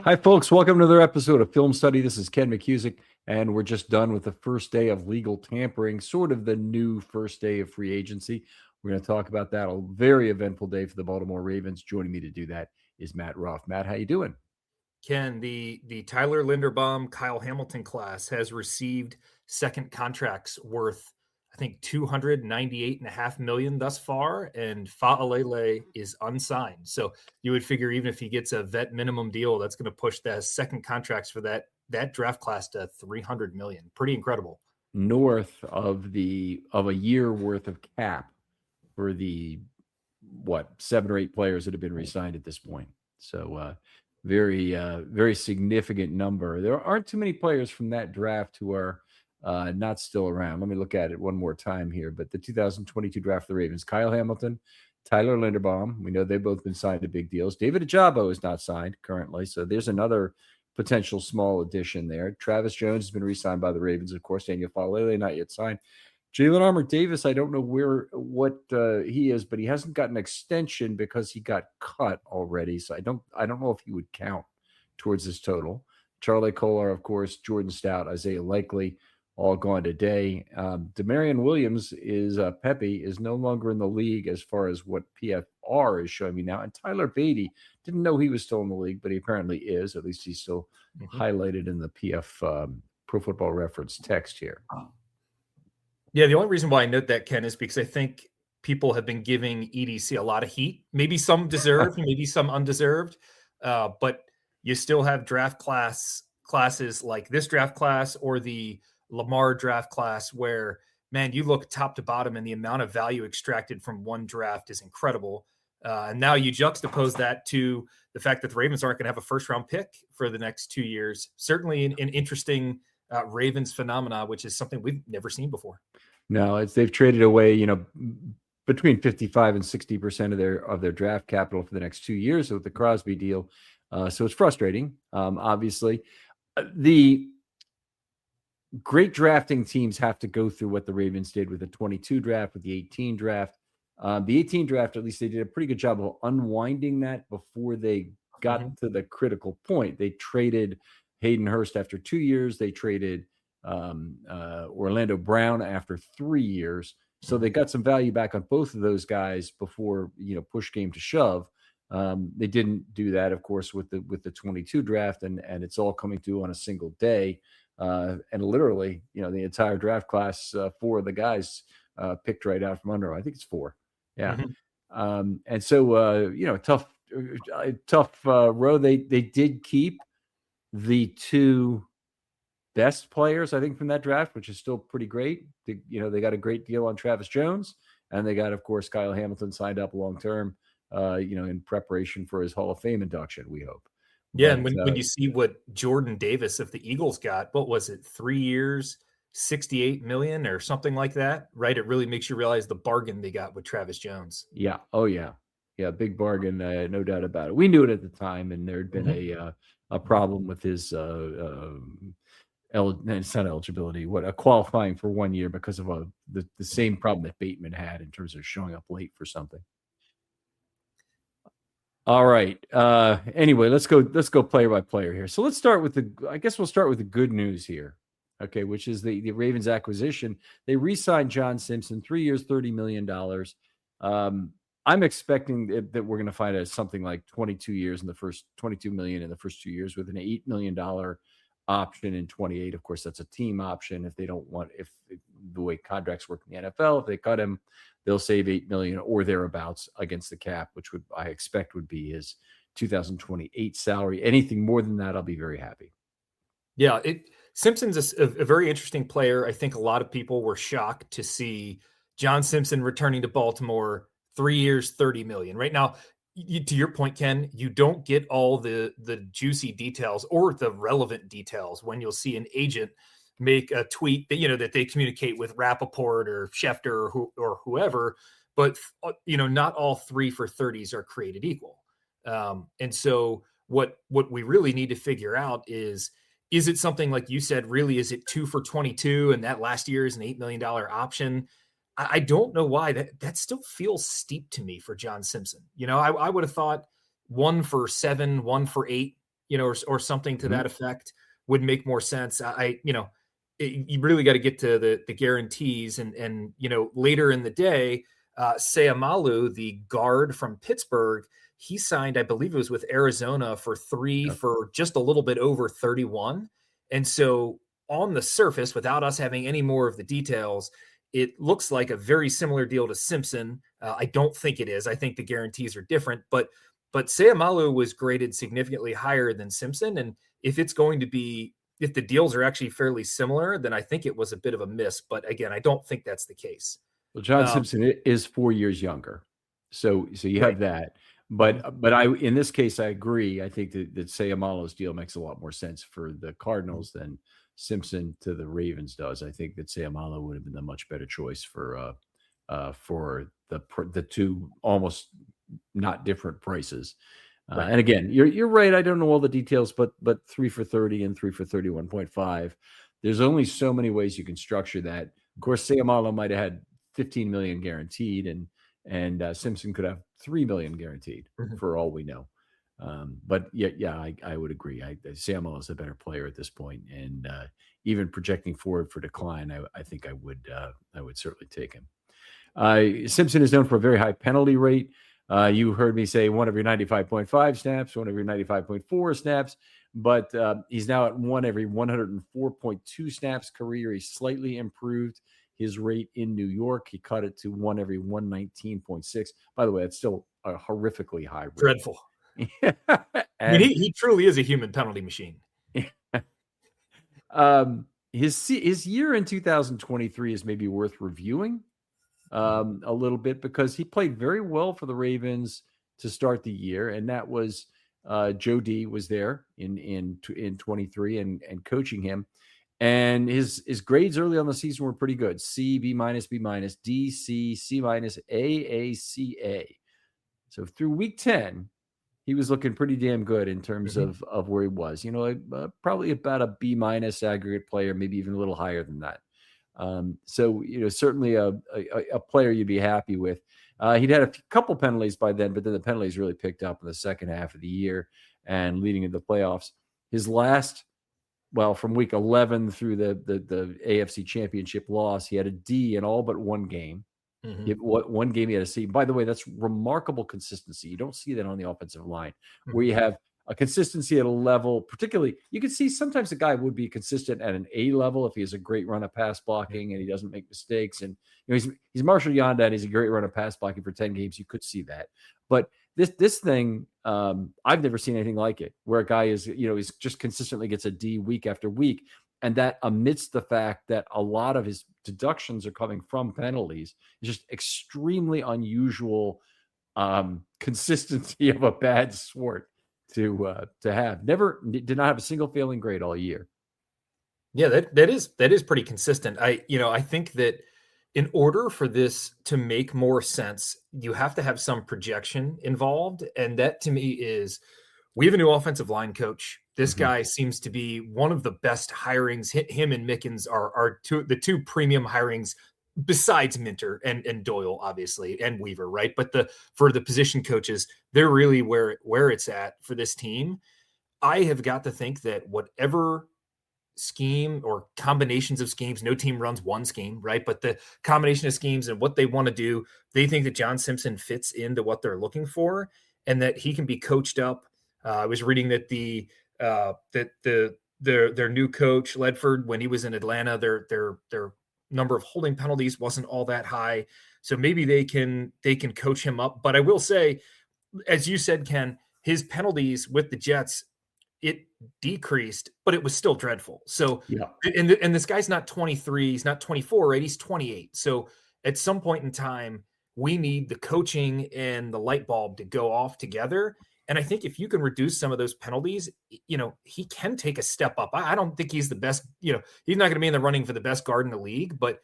Hi, folks. Welcome to another episode of Film Study. This is Ken McKusick, and we're just done with the first day of legal tampering, sort of the new first day of free agency. We're going to talk about that. A very eventful day for the Baltimore Ravens. Joining me to do that is Matt Ruff. Matt, how you doing? Ken, the Tyler Linderbaum, Kyle Hamilton class has received second contracts worth, I think, $298.5 million thus far, and Fa'alele is unsigned. So you would figure even if he gets a vet minimum deal, that's going to push the second contracts for that draft class to $300 million. Pretty incredible. North of a year worth of cap for the 7 or 8 players that have been re-signed at this point. So very significant number. There aren't too many players from that draft who are not still around. Let me look at it one more time here. But the 2022 draft of the Ravens: Kyle Hamilton, Tyler Linderbaum. We know they've both been signed to big deals. David Ajabo is not signed currently, so there's another potential small addition there. Travis Jones has been re-signed by the Ravens, of course. Daniel Fa'alele not yet signed. Jalen Armour-Davis, I don't know what he is, but he hasn't got an extension because he got cut already. So I don't know if he would count towards this total. Charlie Kolar, of course, Jordan Stout, Isaiah Likely, all gone today. Demarion Williams is Pepe is no longer in the league as far as what PFR is showing me now. And Tyler Beatty, didn't know he was still in the league, but he apparently is. At least he's still highlighted in the PF Pro Football Reference text here. Yeah, the only reason why I note that, Ken, is because I think people have been giving EDC a lot of heat. Maybe some deserved, maybe some undeserved, but you still have draft classes like this draft class or the Lamar draft class where, man, you look top to bottom and the amount of value extracted from one draft is incredible. And now you juxtapose that to the fact that the Ravens aren't going to have a first-round pick for the next 2 years. Certainly an interesting Ravens phenomena, which is something we've never seen before. No, they've traded away, between 55 and 60% of their draft capital for the next 2 years with the Crosby deal. So it's frustrating. Obviously, the great drafting teams have to go through what the Ravens did with the 22 draft, with the 18 draft. The 18 draft, at least they did a pretty good job of unwinding that before they got to the critical point. They traded Hayden Hurst after 2 years. They traded Orlando Brown after 3 years. So they got some value back on both of those guys before, push came to shove. They didn't do that, of course, with the 22 draft, and it's all coming through on a single day. And literally, the entire draft class, 4 of the guys picked right out from under. I think it's 4. Yeah. And so, tough row. They did keep the 2 best players, I think, from that draft, which is still pretty great. They got a great deal on Travis Jones, and they got, of course, Kyle Hamilton signed up long-term, in preparation for his Hall of Fame induction, we hope. Yeah, and when you see what Jordan Davis of the Eagles got, what was it, 3 years, $68 million or something like that, right? It really makes you realize the bargain they got with Travis Jones. Yeah. Oh, yeah. Yeah, big bargain, no doubt about it. We knew it at the time, and there had been a problem with his it's not eligibility, qualifying for 1 year because of the same problem that Bateman had in terms of showing up late for something. All right. Anyway, let's go player by player here. So let's start with we'll start with the good news here. Okay, which is the Ravens acquisition. They re-signed John Simpson, 3 years, $30 million. I'm expecting that we're going to find something like 22 million in the first 2 years with an $8 million option in 28. Of course, that's a team option. If the way contracts work in the NFL, if they cut him, they'll save $8 million or thereabouts against the cap, which I expect would be his 2028 salary. Anything more than that, I'll be very happy. Yeah, Simpson's a very interesting player. I think a lot of people were shocked to see John Simpson returning to Baltimore, 3 years, $30 million. Right now, to your point, Ken, you don't get all the juicy details or the relevant details when you'll see an agent make a tweet that, that they communicate with Rappaport or Schefter or whoever, but, not all 3 for 30s are created equal. And so what we really need to figure out is it something like you said, really, is it 2 for 22 and that last year is an $8 million option? I don't know why that still feels steep to me for John Simpson. I would have thought 1 for 7, 1 for 8, or something to Mhm. that effect would make more sense. You really got to get to the guarantees, and later in the day, Seamalu, the guard from Pittsburgh, he signed, I believe it was with Arizona for three Yep. for just a little bit over 31. And so on the surface, without us having any more of the details, it looks like a very similar deal to Simpson. I don't think it is. I think the guarantees are different, but Seamalu was graded significantly higher than Simpson. And if it's going to be, if the deals are actually fairly similar, then I think it was a bit of a miss. But again, I don't think that's the case. Well, John Um, Simpson is 4 years younger. So you right. have that. Mhm. But I in this case, I agree. I think that Sayamalo's deal makes a lot more sense for the Mhm. Cardinals than Simpson to the Ravens does. I think that Sayamalo would have been the much better choice for the two almost not different prices. Right. And again, you're right. I don't know all the details, but 3 for 30 and 3 for 31.5. There's only so many ways you can structure that. Of course, Sayamalo might have had 15 million guaranteed, and Simpson could have 3 million guaranteed Mhm. for all we know. But yeah, I would agree. Sayamalo is a better player at this point, and even projecting forward for decline, I think I would certainly take him. Simpson is known for a very high penalty rate. You heard me say one of your 95.5 snaps, one of your 95.4 snaps, but he's now at one every 104.2 snaps career. He's slightly improved his rate in New York. He cut it to one every 119.6. By the way, that's still a horrifically high rate. Dreadful. I mean, And he truly is a human penalty machine. his year in 2023 is maybe worth reviewing Mhm. a little bit because he played very well for the Ravens to start the year, and that was Joe D was there in 23 and coaching him, and his grades early on the season were pretty good: C, B minus, B minus, D, C, C minus, A, C, A. So through week 10, he was looking pretty damn good in terms Mhm. of where he was. Probably about a B minus aggregate player, maybe even a little higher than that. So certainly a player you'd be happy with. He'd had a couple penalties by then, but then the penalties really picked up in the second half of the year and leading into the playoffs. His last, well, from week 11 through the AFC Championship loss, he had a D in all but one game. Mhm. One game he had a C. By the way, that's remarkable consistency. You don't see that on the offensive line, where Mhm. you have a consistency at a level, particularly you can see sometimes a guy would be consistent at an A level if he has a great run of pass blocking and he doesn't make mistakes. And he's Marshall Yonda and he's a great run of pass blocking for 10 games. You could see that. But this thing, I've never seen anything like it, where a guy he's just consistently gets a D week after week. And that amidst the fact that a lot of his deductions are coming from penalties, is just extremely unusual consistency of a bad sort to have. Never did not have a single failing grade all year. Yeah, that is pretty consistent. I think that in order for this to make more sense, you have to have some projection involved, and that to me is we have a new offensive line coach. This Mhm. guy seems to be one of the best hirings. Him and Mickens are the two premium hirings besides Minter and Doyle, obviously, and Weaver, right? But for the position coaches, they're really where it's at for this team. I have got to think that whatever scheme or combinations of schemes. No team runs one scheme, right? But the combination of schemes and what they want to do, they think that John Simpson fits into what they're looking for, and that he can be coached up. I was reading that their new coach Ledford, when he was in Atlanta, their number of holding penalties wasn't all that high, so maybe they can coach him up. But I will say, as you said, Ken, his penalties with the Jets, it decreased, but it was still dreadful. So, Yeah. and this guy's not 23, he's not 24, right? He's 28. So, at some point in time, we need the coaching and the light bulb to go off together. And I think if you can reduce some of those penalties, he can take a step up. I don't think he's the best, he's not going to be in the running for the best guard in the league, but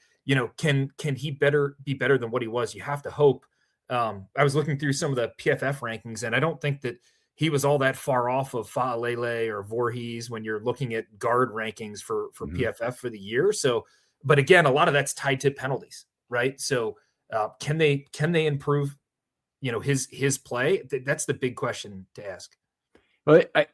can he be better than what he was? You have to hope. I was looking through some of the PFF rankings, and I don't think that he was all that far off of Faalele or Voorhees when you're looking at guard rankings for Mhm. PFF for the year. So, but again, a lot of that's tied to penalties, right? So, can they improve, his play? That's the big question to ask.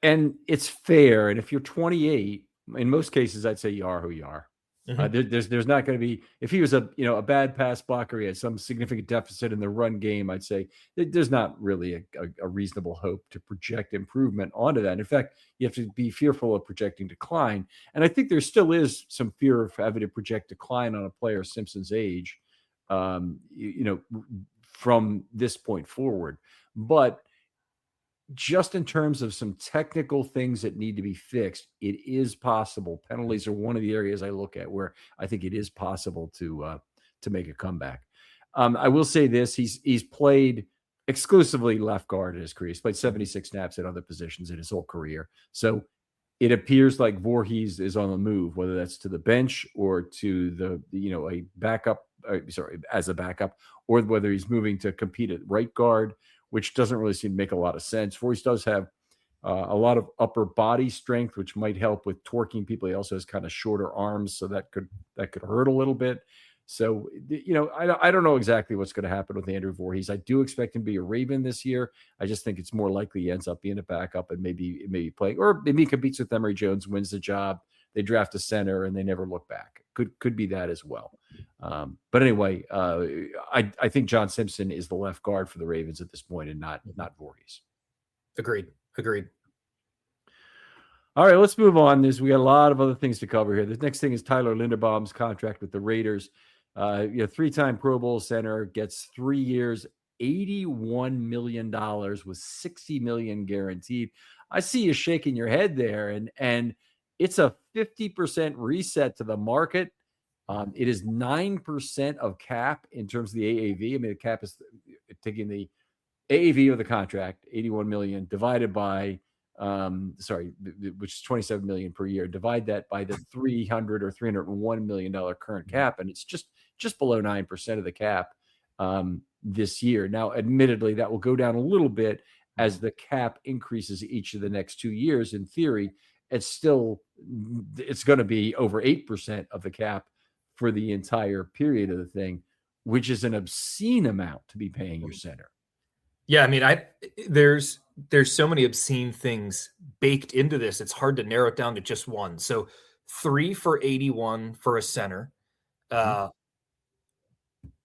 And it's fair. And if you're 28, in most cases, I'd say you are who you are. Mhm. There's not going to be, if he was a bad pass blocker, he had some significant deficit in the run game, I'd say there's not really a reasonable hope to project improvement onto that. In fact, you have to be fearful of projecting decline. And I think there still is some fear of having to project decline on a player Simpson's age, from this point forward. But just in terms of some technical things that need to be fixed, it is possible. Penalties are one of the areas I look at where I think it is possible to make a comeback. I will say this: he's played exclusively left guard in his career. He's played 76 snaps at other positions in his whole career. So it appears like Voorhees is on the move, whether that's to the bench or to a backup. As a backup, or whether he's moving to compete at right guard, which doesn't really seem to make a lot of sense. Voorhees does have a lot of upper body strength, which might help with torquing people. He also has kind of shorter arms, so that could hurt a little bit. So, I don't know exactly what's going to happen with Andrew Voorhees. I do expect him to be a Raven this year. I just think it's more likely he ends up being a backup and maybe playing, or maybe he competes with Emory Jones, wins the job. They draft a center and they never look back. Could be that as well. But anyway, I think John Simpson is the left guard for the Ravens at this point, and not Voorhees. Agreed. All right, let's move on. We got a lot of other things to cover here. The next thing is Tyler Linderbaum's contract with the Raiders. Three-time Pro Bowl center, gets 3 years, $81 million with $60 million guaranteed. I see you shaking your head there, and it's a 50% reset to the market. It is 9% of cap in terms of the AAV. I mean, the cap is taking the AAV of the contract, 81 million, divided by, which is 27 million per year. Divide that by the 300 or $301 million current cap, and it's just below 9% of the cap this year. Now, admittedly, that will go down a little bit as the cap increases each of the next 2 years. In theory, it's going to be over 8% of the cap for the entire period of the thing, which is an obscene amount to be paying your center. Yeah, I mean, there's so many obscene things baked into this. It's hard to narrow it down to just one. So 3 for 81 for a center,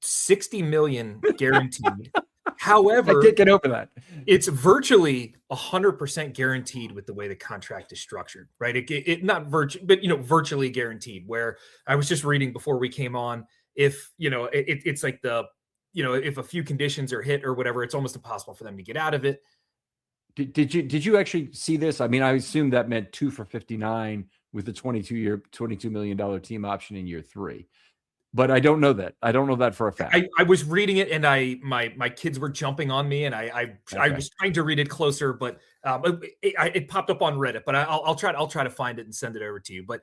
60 million guaranteed. However, I can't get over that. It's virtually 100% guaranteed with the way the contract is structured, right? It not virtually, but virtually guaranteed. Where I was just reading before we came on, if it's like if a few conditions are hit or whatever, it's almost impossible for them to get out of it. Did you actually see this? I mean, I assume that meant 2 for 59 with the $22 million team option in year 3. But I don't know that. I don't know that for a fact. I was reading it, and my kids were jumping on me, and I was trying to read it closer, but it popped up on Reddit. But I'll try to find it and send it over to you. But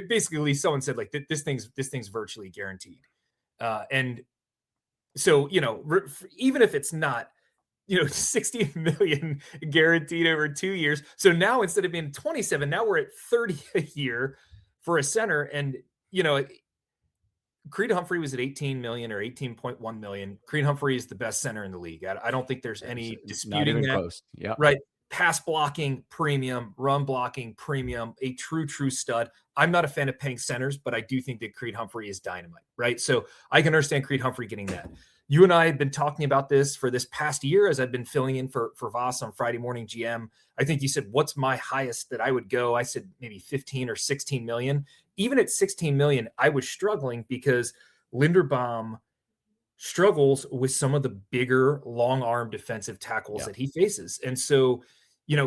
basically, someone said like this thing's virtually guaranteed, and so even if it's not 60 million guaranteed over 2 years. So now instead of being 27, now we're at 30 a year for a center, and Creed Humphrey was at 18 million or 18.1 million. Creed Humphrey is the best center in the league. I don't think there's any disputing that. Close. Yeah. Right. Pass blocking premium, run blocking premium, a true stud. I'm not a fan of paying centers, but I do think that Creed Humphrey is dynamite. Right. So I can understand Creed Humphrey getting that. You and I have been talking about this for this past year as I've been filling in for Voss on Friday Morning GM. I think you said, what's my highest that I would go? I said maybe 15 or 16 million. Even at 16 million, I was struggling because Linderbaum struggles with some of the bigger long arm defensive tackles that he faces. And so,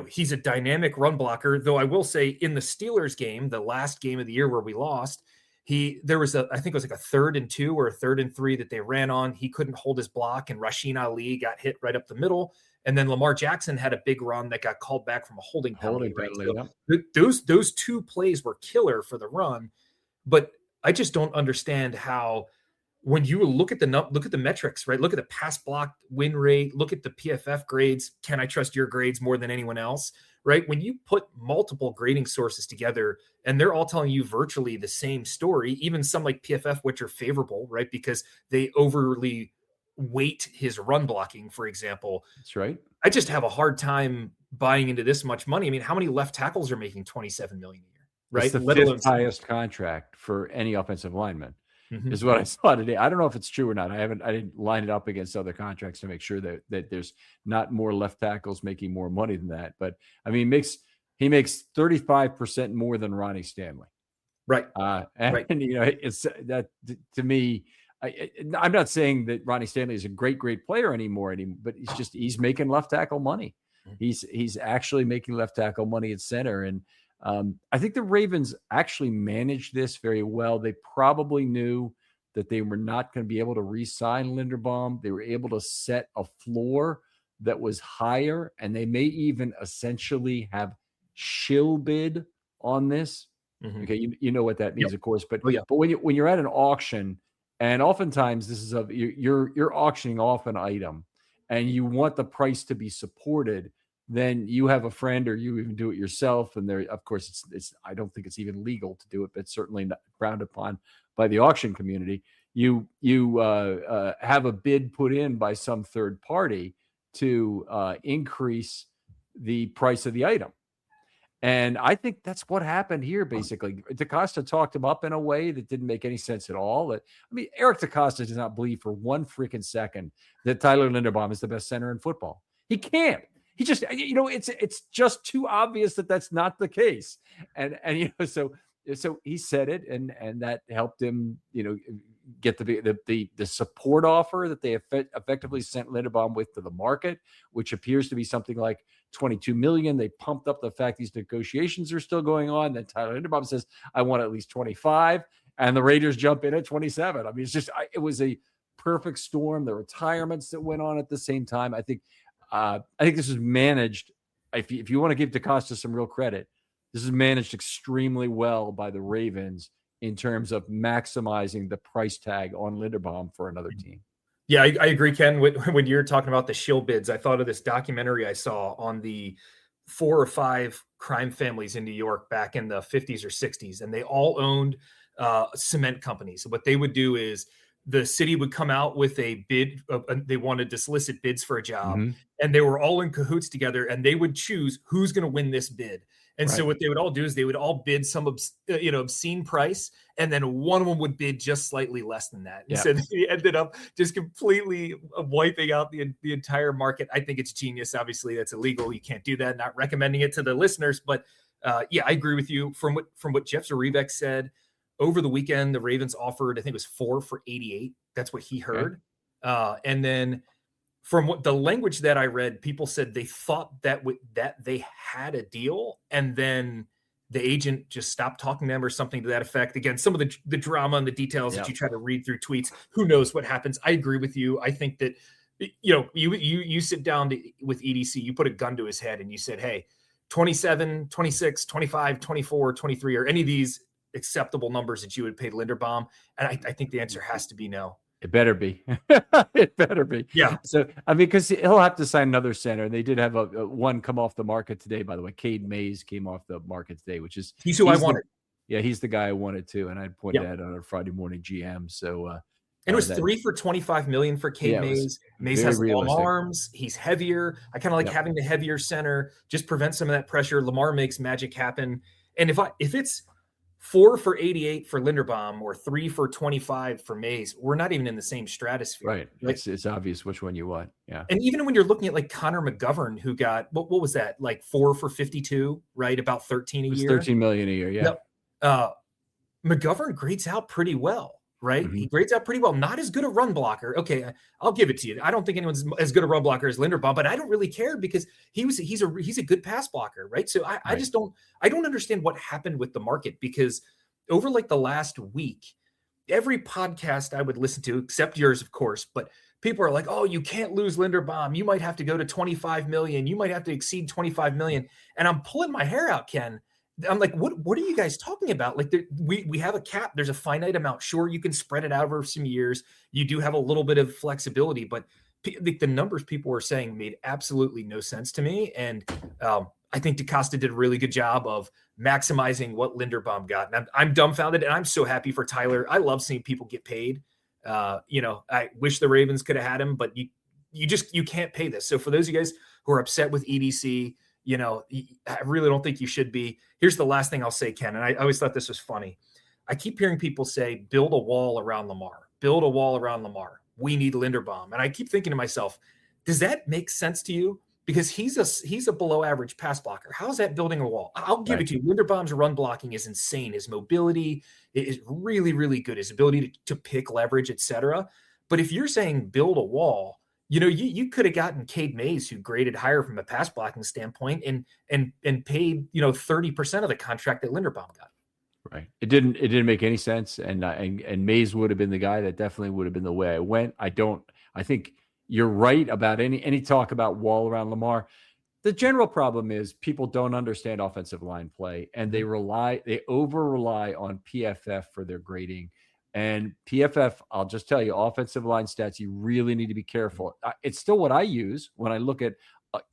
he's a dynamic run blocker, though I will say in the Steelers game, the last game of the year where we lost, there was I think it was like a 3rd and 2 or a 3rd and 3 that they ran on. He couldn't hold his block, and Rasheen Ali got hit right up the middle. And then Lamar Jackson had a big run that got called back from a holding penalty. Right? So those 2 plays were killer for the run. But I just don't understand how, when you look at the metrics, right? Look at the pass block win rate, look at the PFF grades. Can I trust your grades more than anyone else? Right? When you put multiple grading sources together and they're all telling you virtually the same story, even some like PFF, which are favorable, right? Because they overly weight his run blocking, for example. That's right. I just have a hard time buying into this much money. I mean, how many left tackles are making $27 million a year, right? It's the Let alone fifth highest contract for any offensive lineman. Mhm. Is what I saw today. I don't know if it's true or not. I didn't line it up against other contracts to make sure that there's not more left tackles making more money than that. But I mean, he makes 35% more than Ronnie Stanley. Right. And Right. it's that to me. I'm not saying that Ronnie Stanley is a great player anymore, but he's making left tackle money. He's actually making left tackle money at center, and I think the Ravens actually managed this very well. They probably knew that they were not going to be able to re-sign Linderbaum. They were able to set a floor that was higher, and they may even essentially have shill bid on this. Mhm. Okay, you know what that means, of course. But Oh, yeah. but when you're at an auction, and oftentimes this is you're auctioning off an item, and you want the price to be supported, then you have a friend or you even do it yourself. And there, of course, it's I don't think it's even legal to do it, but certainly not frowned upon by the auction community. You have a bid put in by some third party to increase the price of the item. And I think that's what happened here, basically. DaCosta talked him up in a way that didn't make any sense at all. I mean, Eric DaCosta does not believe for one freaking second that Tyler Linderbaum is the best center in football. He can't. He just, it's just too obvious that that's not the case. And so he said it, and that helped him, get the support offer that they effectively sent Linderbaum with to the market, which appears to be something like $22 million. They pumped up the fact these negotiations are still going on. Then Tyler Linderbaum says, I want at least 25, and the Raiders jump in at 27. I mean, it's just, it was a perfect storm. The retirements that went on at the same time. I think this was managed. If you want to give DaCosta some real credit, this is managed extremely well by the Ravens in terms of maximizing the price tag on Linderbaum for another team. Yeah, I agree, Ken. When you're talking about the shill bids, I thought of this documentary I saw on the 4 or 5 crime families in New York back in the 50s or 60s, and they all owned cement companies. What they would do is the city would come out with a bid. They wanted to solicit bids for a job, and they were all in cahoots together, and they would choose who's going to win this bid. And so what they would all do is they would all bid some obscene price, and then one of them would bid just slightly less than that. And so they ended up just completely wiping out the entire market. I think it's genius. Obviously, that's illegal. You can't do that. Not recommending it to the listeners, but I agree with you. From what Jeff Zarevek said over the weekend, the Ravens offered, I think it was 4 for $88. That's what he heard. And then from what the language that I read, people said they thought that they had a deal, and then the agent just stopped talking to them or something to that effect. Again, some of the drama and the details that you try to read through tweets, who knows what happens. I agree with you. I think that, you sit down with EDC, you put a gun to his head and you said, hey, 27, 26, 25, 24, 23, or any of these acceptable numbers that you would pay Linderbaum. And I think the answer has to be no. It better be. It better be. Yeah. So, I mean, because he'll have to sign another center. They did have a one come off the market today, by the way. Cade Mays came off the market today, which is he's who I wanted. He's the guy I wanted too, and I pointed that on a Friday morning GM. So, and it was 3 for $25 million for Cade Mays. Mays has long arms. He's heavier. I kind of like having the heavier center. Just prevent some of that pressure. Lamar makes magic happen. And if it's 4 for $88 for Linderbaum or 3 for $25 for Mays, we're not even in the same stratosphere. Right. It's obvious which one you want. Yeah. And even when you're looking at like Connor McGovern, who got, what was that? Like 4 for 52, right? About 13 a year. 13 million a year. Yeah. Yep. McGovern grades out pretty well, right? He grades out pretty well. Not as good a run blocker. Okay, I'll give it to you. I don't think anyone's as good a run blocker as Linderbaum, but I don't really care because he's a good pass blocker, right? So I just don't understand what happened with the market, because over like the last week, every podcast I would listen to, except yours, of course, but people are like, oh, you can't lose Linderbaum. You might have to go to 25 million. You might have to exceed 25 million. And I'm pulling my hair out, Ken. I'm like, what are you guys talking about? Like, we have a cap. There's a finite amount. Sure, you can spread it out over some years. You do have a little bit of flexibility, but the numbers people were saying made absolutely no sense to me. And I think DaCosta did a really good job of maximizing what Linderbaum got. And I'm dumbfounded, and I'm so happy for Tyler. I love seeing people get paid. I wish the Ravens could have had him, but you can't pay this. So for those of you guys who are upset with EDC, I really don't think you should be. Here's the last thing I'll say, Ken, and I always thought this was funny. I keep hearing people say, build a wall around Lamar, build a wall around Lamar. We need Linderbaum. And I keep thinking to myself, does that make sense to you? Because he's a below average pass blocker. How's that building a wall? I'll give it to you. Linderbaum's run blocking is insane. His mobility is really, really good. His ability to pick leverage, etc. But if you're saying build a wall, you could have gotten Cade Mays, who graded higher from a pass blocking standpoint, and paid 30% of the contract that Linderbaum got. Right. It didn't make any sense, and Mays would have been the guy. That definitely would have been the way I went. I think you're right about any talk about wall around Lamar. The general problem is people don't understand offensive line play, and they over rely on PFF for their grading. And PFF, I'll just tell you, offensive line stats, you really need to be careful. It's still what I use when I look at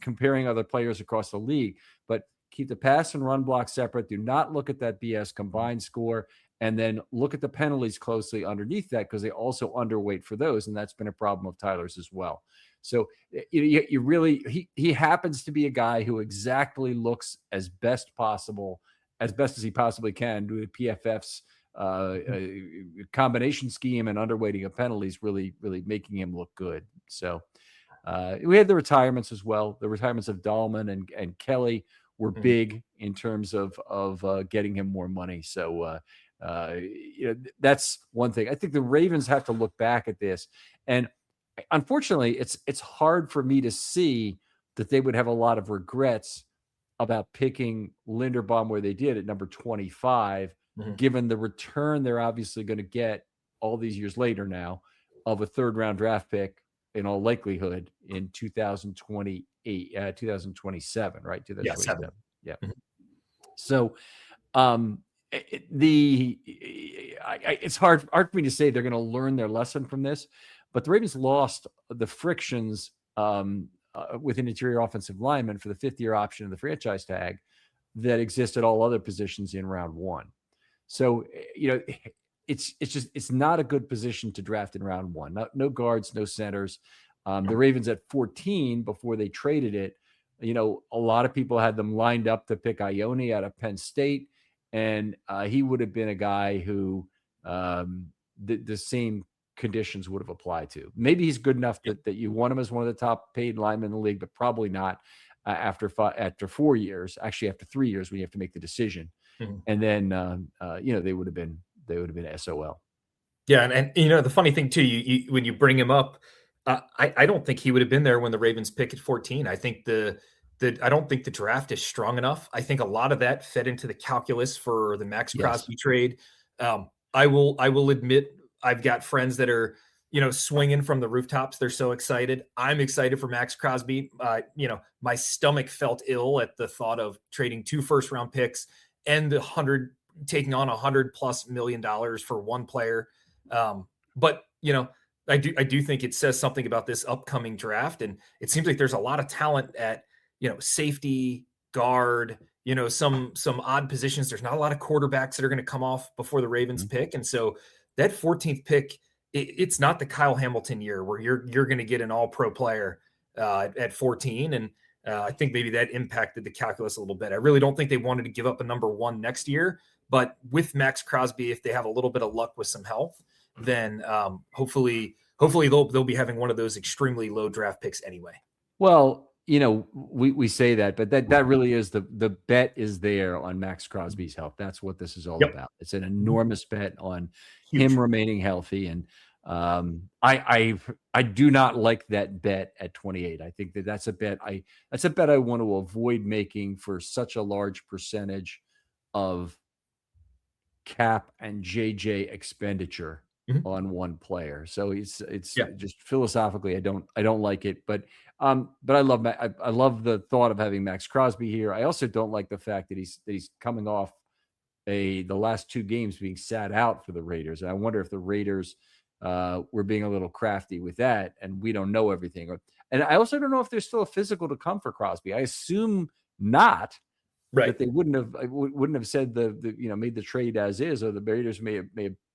comparing other players across the league, but keep the pass and run block separate. Do not look at that BS combined score, and then look at the penalties closely underneath that, because they also underweight for those, and that's been a problem of Tyler's as well. So you really, he happens to be a guy who exactly looks as best as he possibly can, with PFF's combination scheme and underweighting of penalties really, really making him look good. So we had the retirements as well. The retirements of Dahlman and Kelly were big in terms of getting him more money. So that's one thing. I think the Ravens have to look back at this, and unfortunately, it's hard for me to see that they would have a lot of regrets about picking Linderbaum where they did at number 25, given the return they're obviously going to get all these years later now of a third-round draft pick in all likelihood in 2027, right? 2027. Yeah. So, it's hard for me to say they're going to learn their lesson from this, but the Ravens lost the frictions with an interior offensive lineman for the fifth-year option of the franchise tag that exists at all other positions in round one. So, it's not a good position to draft in round one. No guards, no centers. The Ravens at 14, before they traded it, a lot of people had them lined up to pick Ione out of Penn State, and he would have been a guy who the same conditions would have applied to. Maybe he's good enough that you want him as one of the top paid linemen in the league, but probably not after 4 years. Actually, after 3 years, when you have to make the decision, and then they would have been SOL. Yeah, and the funny thing too, you when you bring him up, I don't think he would have been there when the Ravens pick at 14. I think I don't think the draft is strong enough. I think a lot of that fed into the calculus for the Max Crosby trade. I will admit, I've got friends that are, swinging from the rooftops. They're so excited. I'm excited for Max Crosby. My stomach felt ill at the thought of trading 2 first-round picks and taking on $100+ million for one player. But I do think it says something about this upcoming draft, and it seems like there's a lot of talent at safety, guard, some odd positions. There's not a lot of quarterbacks that are going to come off before the Ravens pick, and so that 14th pick, it's not the Kyle Hamilton year where you're going to get an all-pro player at 14, and I think maybe that impacted the calculus a little bit. I really don't think they wanted to give up a number 1 next year, but with Max Crosby, if they have a little bit of luck with some health, then hopefully they'll be having one of those extremely low draft picks anyway. Well, we say that, but that really is the bet is there on Max Crosby's health. That's what this is all about. It's an enormous bet on him remaining healthy. And I do not like that bet at 28. I think that's a bet I want to avoid making for such a large percentage of cap and JJ expenditure on one player. So it's just philosophically, I don't like it, but I love the thought of having Max Crosby here. I also don't like the fact that he's coming off the last 2 games being sat out for the Raiders. And I wonder if the Raiders were being a little crafty with that, and we don't know everything. And I also don't know if there's still a physical to come for Crosby. I assume not. Right. That they wouldn't have said made the trade as is, or the Raiders may have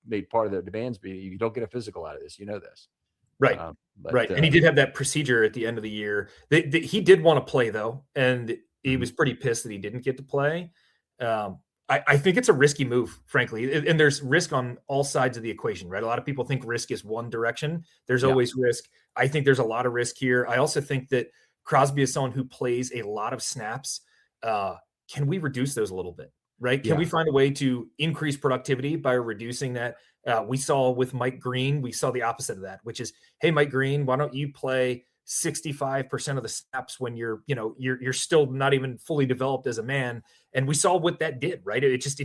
made part of their demands be you don't get a physical out of this. This. Right. Right. And he did have that procedure at the end of the year. He did want to play, though. And he was pretty pissed that he didn't get to play. I think it's a risky move, frankly, and there's risk on all sides of the equation, right? A lot of people think risk is one direction. There's always risk. I think there's a lot of risk here. I also think that Crosby is someone who plays a lot of snaps. Can we reduce those a little bit, right? Can we find a way to increase productivity by reducing that? We saw with Mike Green, we saw the opposite of that, which is, hey, Mike Green, why don't you play 65% of the snaps when you're still not even fully developed as a man? And we saw what that did, right? It just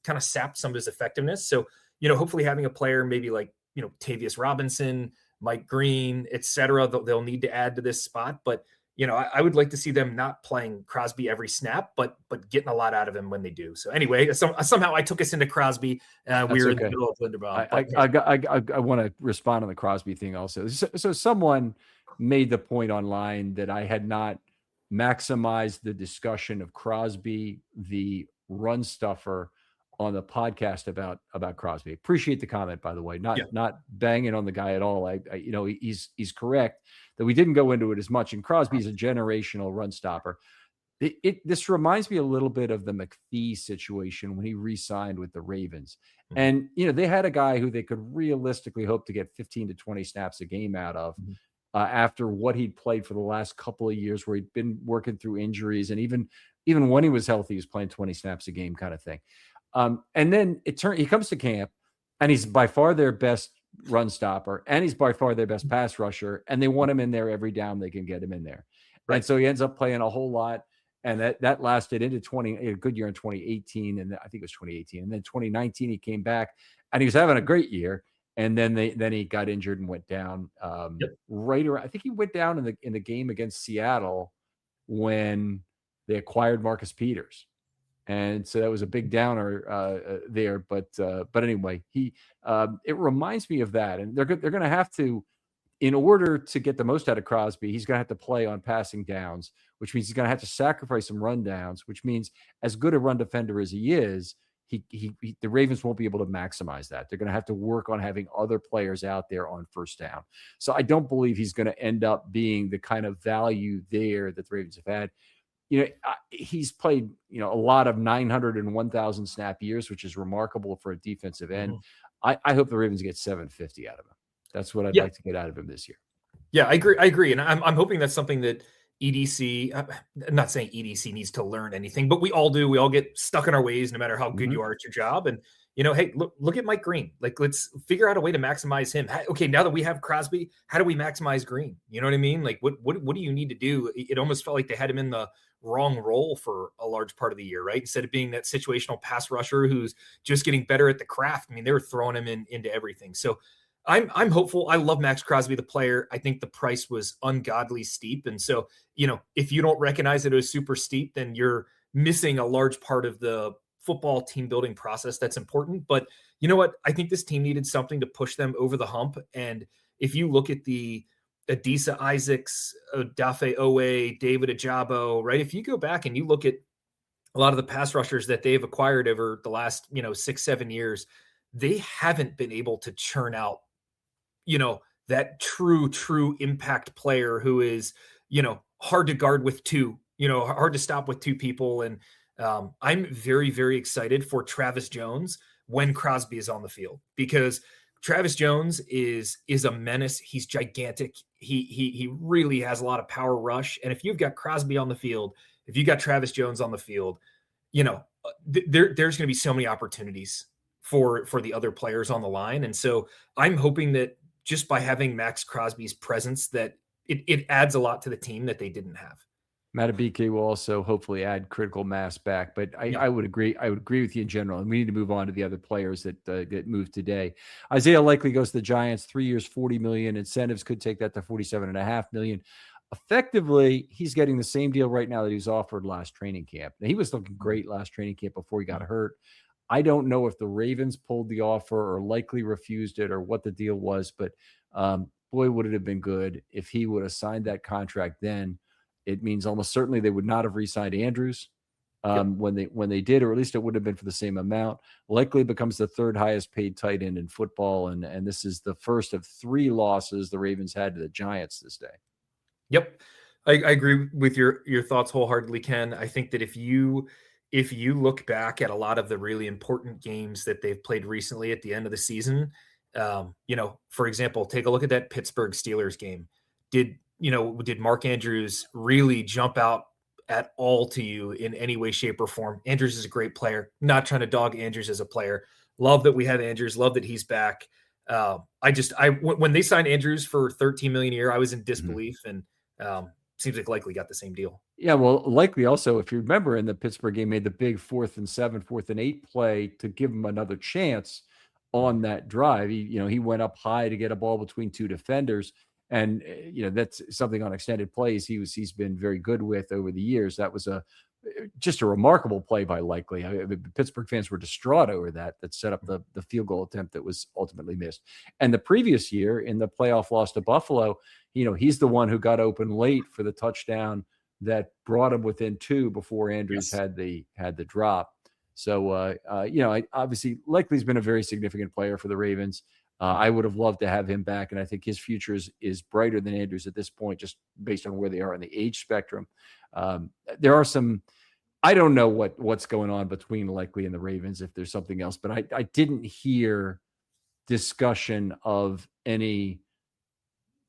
kind of sapped some of his effectiveness. So, hopefully having a player maybe like, Tavius Robinson, Mike Green, et cetera, they'll need to add to this spot. But, I would like to see them not playing Crosby every snap, but getting a lot out of him when they do. So anyway, somehow I took us into Crosby. We were in the middle of Linderbaum. I want to respond on the Crosby thing also. So someone made the point online that I had not maximized the discussion of Crosby, the run stuffer, on the podcast about Crosby. Appreciate the comment, by the way. Not banging on the guy at all. He's correct that we didn't go into it as much. And Crosby's a generational run stopper. This reminds me a little bit of the McPhee situation when he re-signed with the Ravens. And, they had a guy who they could realistically hope to get 15 to 20 snaps a game out of after what he'd played for the last couple of years, where he'd been working through injuries. And even when he was healthy, he was playing 20 snaps a game kind of thing. And then he comes to camp, and he's by far their best run stopper, and he's by far their best pass rusher, and they want him in there every down they can get him in there. Right. And so he ends up playing a whole lot, and that lasted into a good year in 2018, and I think it was 2018, and then 2019 he came back, and he was having a great year, and then he got injured and went down right around. I think he went down in the game against Seattle when they acquired Marcus Peters. And so that was a big downer there, but anyway, it reminds me of that, and they're going to have to, in order to get the most out of Crosby, he's going to have to play on passing downs, which means he's going to have to sacrifice some run downs, which means as good a run defender as he is, the Ravens won't be able to maximize that. They're going to have to work on having other players out there on first down. So I don't believe he's going to end up being the kind of value there that the Ravens have had. He's played, a lot of 900 and 1,000 snap years, which is remarkable for a defensive end. I hope the Ravens get 750 out of him. That's what I'd like to get out of him this year. Yeah, I agree. And I'm hoping that's something that EDC, I'm not saying EDC needs to learn anything, but we all do. We all get stuck in our ways, no matter how good you are at your job. And, hey, look at Mike Green. Like, let's figure out a way to maximize him. Okay, now that we have Crosby, how do we maximize Green? You know what I mean? Like, what do you need to do? It almost felt like they had him in the wrong role for a large part of the year, right? Instead of being that situational pass rusher who's just getting better at the craft. I mean, they were throwing him into everything. So I'm hopeful. I love Max Crosby, the player. I think the price was ungodly steep. And so, if you don't recognize it as super steep, then you're missing a large part of the football team building process that's important. But you know what? I think this team needed something to push them over the hump. And if you look at the Adisa Isaacs, Odafe Owe, David Ajabo, right? If you go back and you look at a lot of the pass rushers that they've acquired over the last, 6-7 years, they haven't been able to churn out, that true impact player who is, hard to guard with two, hard to stop with two people. And I'm very, very excited for Travis Jones when Crosby is on the field, because Travis Jones is a menace. He's gigantic. He really has a lot of power rush. And if you've got Crosby on the field, if you got Travis Jones on the field, there's going to be so many opportunities for the other players on the line. And so I'm hoping that just by having Max Crosby's presence, that it adds a lot to the team that they didn't have. Matabike will also hopefully add critical mass back, but I would agree. I would agree with you in general, and we need to move on to the other players that get moved today. Isaiah likely goes to the Giants, 3 years, $40 million. Incentives could take that to $47.5 million. Effectively, he's getting the same deal right now that he was offered last training camp. Now, he was looking great last training camp before he got hurt. I don't know if the Ravens pulled the offer or likely refused it or what the deal was, but boy, would it have been good if he would have signed that contract then. It means almost certainly they would not have re-signed Andrews when they did, or at least it would have been for the same amount. Likely becomes the third highest paid tight end in football, and this is the first of 3 losses the Ravens had to the Giants this day. Yep. I agree with your thoughts wholeheartedly, Ken. I think that if you look back at a lot of the really important games that they've played recently at the end of the season, for example, take a look at that Pittsburgh Steelers game. Did Mark Andrews really jump out at all to you in any way, shape, or form? Andrews is a great player. Not trying to dog Andrews as a player. Love that we have Andrews. Love that he's back. When they signed Andrews for 13 million a year, I was in Mhm. disbelief, and seems like Likely got the same deal. Yeah, well, likely also, if you remember in the Pittsburgh game, made the big 4th and 7, 4th and 8 play to give him another chance on that drive. He went up high to get a ball between two defenders, and that's something on extended plays he's been very good with over the years. That was just a remarkable play by Likely. The Pittsburgh fans were distraught over that. That set up the field goal attempt that was ultimately missed. And the previous year in the playoff loss to Buffalo, he's the one who got open late for the touchdown that brought him within 2 before Andrews Yes. had the drop. So obviously Likely's been a very significant player for the Ravens. I would have loved to have him back, and I think his future is brighter than Andrews at this point, just based on where they are in the age spectrum. There are some. I don't know what's going on between Likely and the Ravens, if there's something else, but I didn't hear discussion of any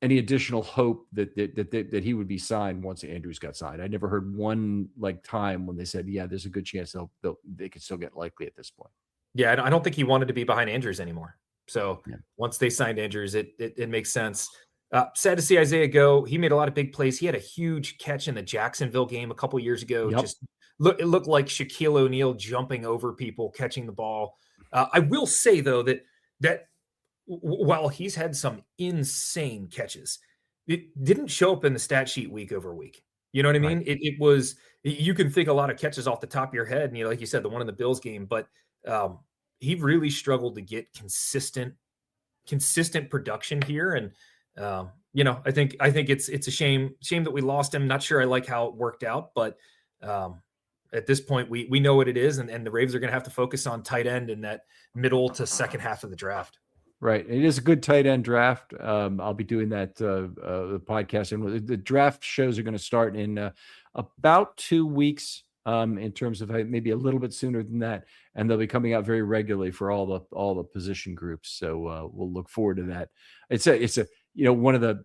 additional hope that he would be signed once Andrews got signed. I never heard one time when they said, yeah, there's a good chance they could still get Likely at this point. Yeah, I don't think he wanted to be behind Andrews anymore. So Yeah. once they signed Andrews, it makes sense. Sad to see Isaiah go. He made a lot of big plays. He had a huge catch in the Jacksonville game a couple years ago. Yep. It looked like Shaquille O'Neal jumping over people, catching the ball. I will say though that while he's had some insane catches, it didn't show up in the stat sheet week over week. You know what I mean? Right. It was, you can think a lot of catches off the top of your head, and like you said, the one in the Bills game, but he really struggled to get consistent production here. And I think it's a shame that we lost him. Not sure I like how it worked out, but at this point we know what it is, and the Ravens are going to have to focus on tight end in that middle to second half of the draft. Right. It is a good tight end draft. I'll be doing that podcast, and the draft shows are going to start in about 2 weeks. In terms of maybe a little bit sooner than that, and they'll be coming out very regularly for all the position groups. So we'll look forward to that. It's a one of the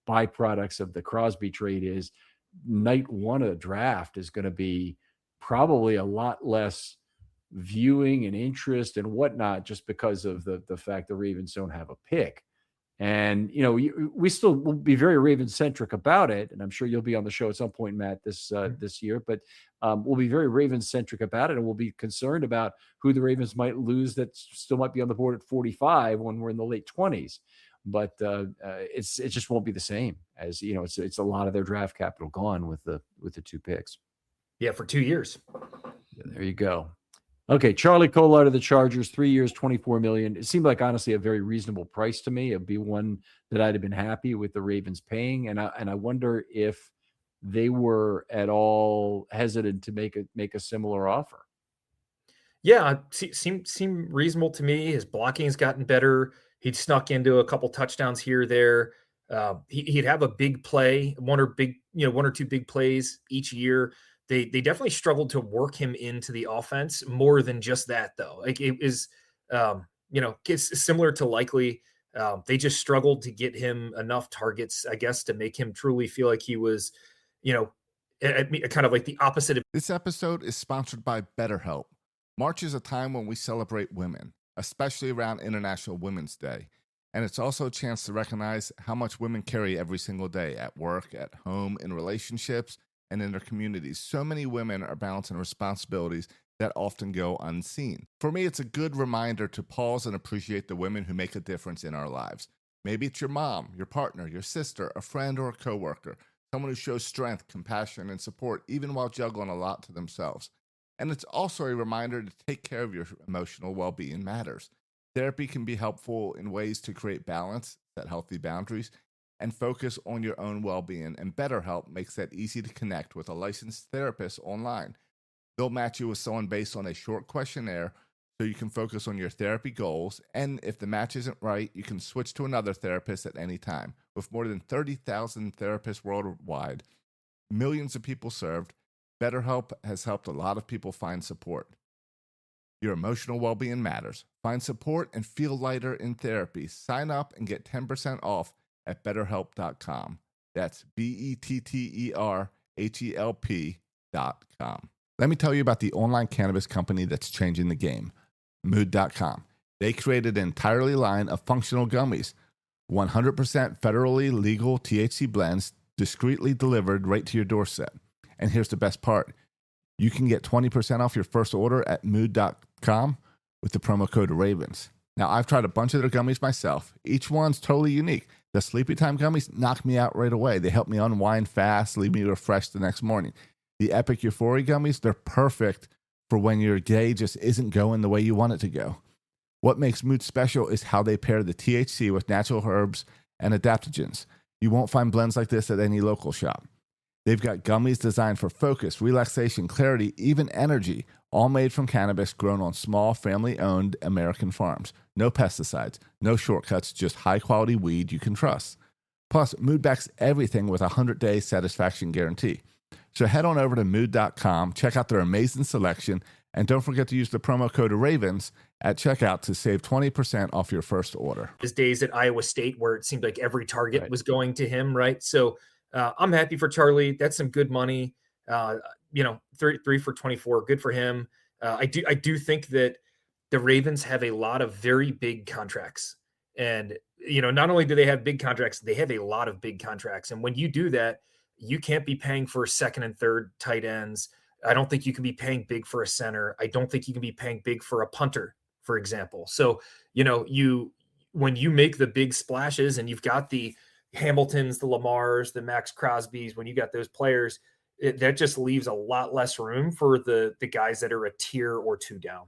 byproducts of the Crosby trade is night one of the draft is going to be probably a lot less viewing and interest and whatnot, just because of the fact the Ravens don't have a pick. And we still will be very Raven centric about it, and I'm sure you'll be on the show at some point, Matt, this year. But we'll be very Raven centric about it, and we'll be concerned about who the Ravens might lose that still might be on the board at 45 when we're in the late 20s. But it just won't be the same, as it's a lot of their draft capital gone with the 2 picks. Yeah, for 2 years. There you go. Okay, Charlie Cole out of the Chargers, 3 years, $24 million. It seemed like, honestly, a very reasonable price to me. It'd be one that I'd have been happy with the Ravens paying, and I wonder if they were at all hesitant to make a similar offer. Yeah, seem reasonable to me. His blocking's gotten better. He'd snuck into a couple touchdowns here or there. He'd have a big play, one or two big plays each year. They definitely struggled to work him into the offense more than just that, though. Like it is, it's similar to Likely. They just struggled to get him enough targets, I guess, to make him truly feel like he was, kind of like the opposite of. This episode is sponsored by BetterHelp. March is a time when we celebrate women, especially around International Women's Day. And it's also a chance to recognize how much women carry every single day at work, at home, in relationships, and in their communities. So many women are balancing responsibilities that often go unseen. For me, it's a good reminder to pause and appreciate the women who make a difference in our lives. Maybe it's your mom, your partner, your sister, a friend, or a coworker, someone who shows strength, compassion, and support even while juggling a lot to themselves. And it's also a reminder to take care of your emotional well-being matters. Therapy can be helpful in ways to create balance, set healthy boundaries, and focus on your own well-being, and BetterHelp makes that easy to connect with a licensed therapist online. They'll match you with someone based on a short questionnaire so you can focus on your therapy goals. And if the match isn't right, you can switch to another therapist at any time. With more than 30,000 therapists worldwide, millions of people served, BetterHelp has helped a lot of people find support. Your emotional well-being matters. Find support and feel lighter in therapy. Sign up and get 10% off at BetterHelp.com. That's BetterHelp.com. Let me tell you about the online cannabis company that's changing the game, Mood.com. They created an entirely line of functional gummies, 100% federally legal THC blends, discreetly delivered right to your doorstep. And here's the best part. You can get 20% off your first order at Mood.com with the promo code RAVENS. Now, I've tried a bunch of their gummies myself. Each one's totally unique. The Sleepy Time gummies knock me out right away. They help me unwind fast, leave me refreshed the next morning. The Epic Euphoria gummies, they're perfect for when your day just isn't going the way you want it to go. What makes Mood special is how they pair the THC with natural herbs and adaptogens. You won't find blends like this at any local shop. They've got gummies designed for focus, relaxation, clarity, even energy, all made from cannabis grown on small, family-owned American farms. No pesticides, no shortcuts, just high-quality weed you can trust. Plus, Mood backs everything with a 100-day satisfaction guarantee. So head on over to Mood.com, check out their amazing selection, and don't forget to use the promo code RAVENS at checkout to save 20% off your first order. His days at Iowa State where it seemed like every target was going to him, right? So I'm happy for Charlie. That's some good money. 3 for 24, good for him. I do think that the Ravens have a lot of very big contracts. And, not only do they have big contracts, they have a lot of big contracts. And when you do that, you can't be paying for second and third tight ends. I don't think you can be paying big for a center. I don't think you can be paying big for a punter, for example. So, when you make the big splashes and you've got the Hamiltons, the Lamars, the Max Crosbys, when you got those players, that just leaves a lot less room for the guys that are a tier or two down.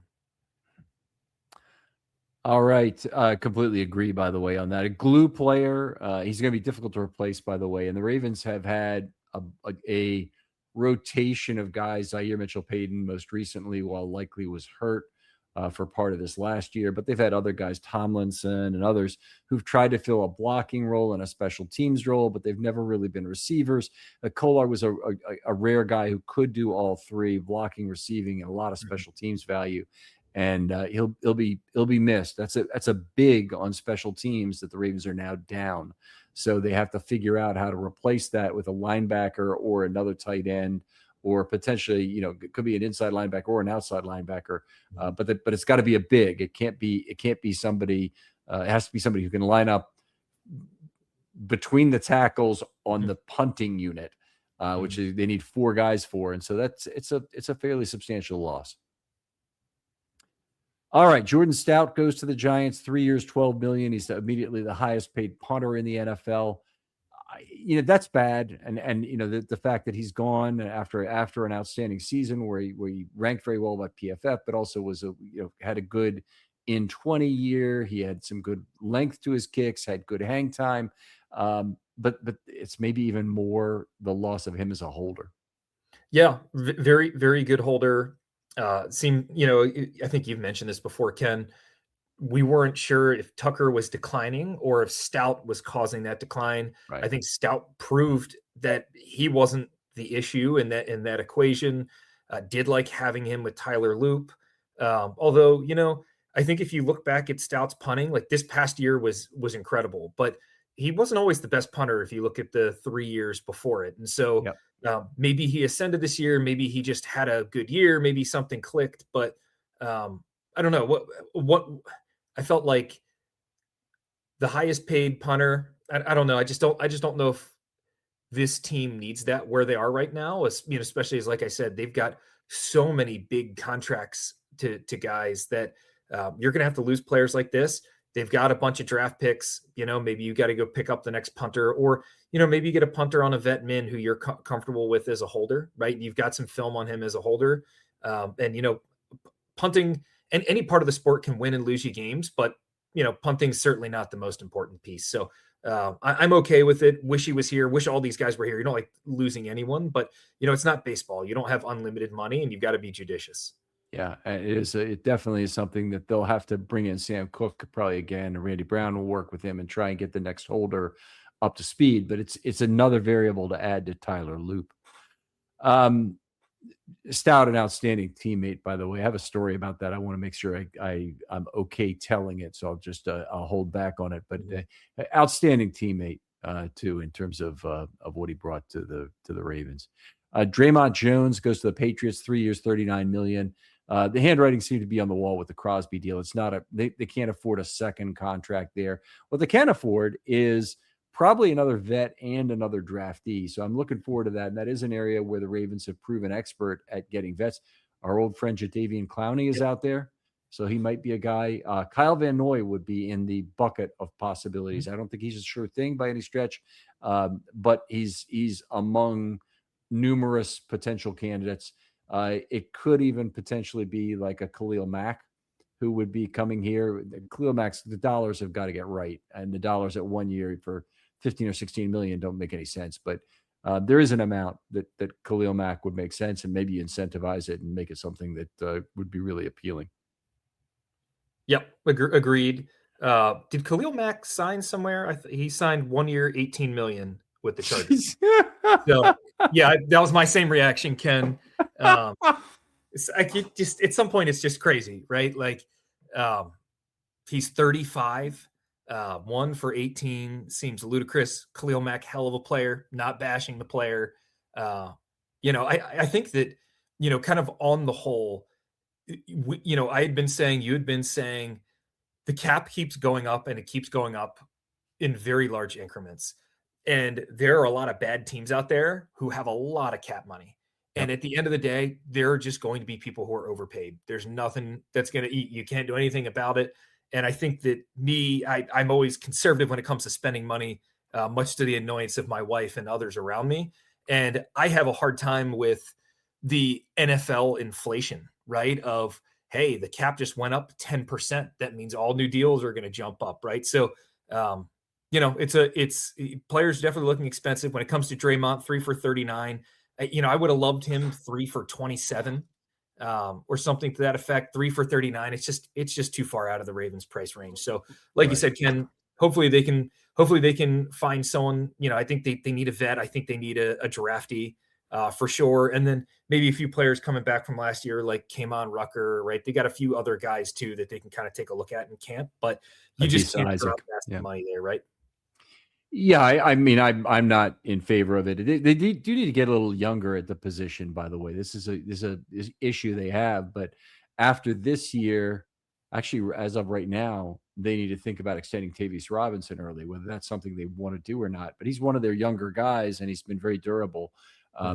All right. Completely agree, by the way, on that. A glue player. He's going to be difficult to replace, by the way. And the Ravens have had a rotation of guys. Zaire Mitchell-Payton most recently, while likely was hurt for part of this last year. But they've had other guys, Tomlinson and others, who've tried to fill a blocking role and a special teams role, but they've never really been receivers. Kolar was a rare guy who could do all three, blocking, receiving, and a lot of special teams value. And he'll be missed. That's a big on special teams that the Ravens are now down. So they have to figure out how to replace that with a linebacker or another tight end, or potentially, it could be an inside linebacker or an outside linebacker. But it's got to be a big. It can't be somebody. It has to be somebody who can line up between the tackles on the punting unit, which they need 4 guys for. And so it's a fairly substantial loss. All right, Jordan Stout goes to the Giants, 3 years, $12 million. He's immediately the highest paid punter in the NFL. That's bad, and the fact that he's gone after an outstanding season where he ranked very well by PFF, but also was had a good in 20 year. He had some good length to his kicks, had good hang time, but it's maybe even more the loss of him as a holder. Yeah, very, very good holder. I think you've mentioned this before, Ken. We weren't sure if Tucker was declining or if Stout was causing that decline. Right. I think Stout proved that he wasn't the issue in that equation. Did like having him with Tyler Loop. Although, I think if you look back at Stout's punting, like this past year was incredible, but he wasn't always the best punter if you look at the 3 years before it. And so maybe he ascended this year. Maybe he just had a good year. Maybe something clicked, but I don't know what I felt like the highest paid punter. I don't know. I just don't know if this team needs that where they are right now, especially as, like I said, they've got so many big contracts to guys that you're going to have to lose players like this. They've got a bunch of draft picks, maybe you got to go pick up the next punter, or, maybe you get a punter on a vet min who you're comfortable with as a holder, right? You've got some film on him as a holder. And, punting and any part of the sport can win and lose you games, but, punting's certainly not the most important piece. So I'm okay with it. Wish he was here. Wish all these guys were here. You don't like losing anyone, but, it's not baseball. You don't have unlimited money and you've got to be judicious. Yeah, it is. It definitely is something that they'll have to bring in Sam Cook probably again, and Randy Brown will work with him and try and get the next holder up to speed. But it's another variable to add to Tyler Loop. Um, Stout, an outstanding teammate, by the way. I have a story about that. I want to make sure I'm okay telling it, so I'll hold back on it. But outstanding teammate too, in terms of what he brought to the Ravens. Draymond Jones goes to the Patriots, 3 years, $39 million. The handwriting seemed to be on the wall with the Crosby deal. It's not they can't afford a second contract there. What they can afford is probably another vet and another draftee. So I'm looking forward to that. And that is an area where the Ravens have proven expert at getting vets. Our old friend Jadeveon Clowney is out there, so he might be a guy. Kyle Van Noy would be in the bucket of possibilities. I don't think he's a sure thing by any stretch, but he's among numerous potential candidates. It could even potentially be like a Khalil Mack, who would be coming here. Khalil Mack's, the dollars have got to get right, and the dollars at 1 year for 15 or 16 million don't make any sense. But there is an amount that Khalil Mack would make sense, and maybe incentivize it and make it something that would be really appealing. Yep, agreed. Did Khalil Mack sign somewhere? He signed 1 year, 18 million with the Chargers. So yeah, that was my same reaction, Ken. It's just at some point it's just crazy, right? Like he's 35. 1 for 18 seems ludicrous. Khalil Mack, hell of a player, not bashing the player. I think that, kind of on the whole, I had been saying, you had been saying the cap keeps going up and it keeps going up in very large increments. And there are a lot of bad teams out there who have a lot of cap money. And at the end of the day, there are just going to be people who are overpaid. There's nothing that's going to eat. You can't do anything about it. And I think that I'm always conservative when it comes to spending money, much to the annoyance of my wife and others around me. And I have a hard time with the NFL inflation, right? Of, hey, the cap just went up 10%. That means all new deals are going to jump up, right? So, it's players definitely looking expensive when it comes to Draymond, 3 for 39. I would have loved him 3 for 27. Or something to that effect, 3 for 39. It's just too far out of the Ravens price range. So like you said, Ken, hopefully they can find someone, I think they need a vet. I think they need a draftee for sure. And then maybe a few players coming back from last year, like Kamon Rucker, right? They got a few other guys too, that they can kind of take a look at in camp, but you just can't throw out massive money there, right? Yeah, I mean, I'm not in favor of it. They do need to get a little younger at the position. By the way, this is a issue they have. But after this year, actually, as of right now, they need to think about extending Tavius Robinson early, whether that's something they want to do or not. But he's one of their younger guys, and he's been very durable.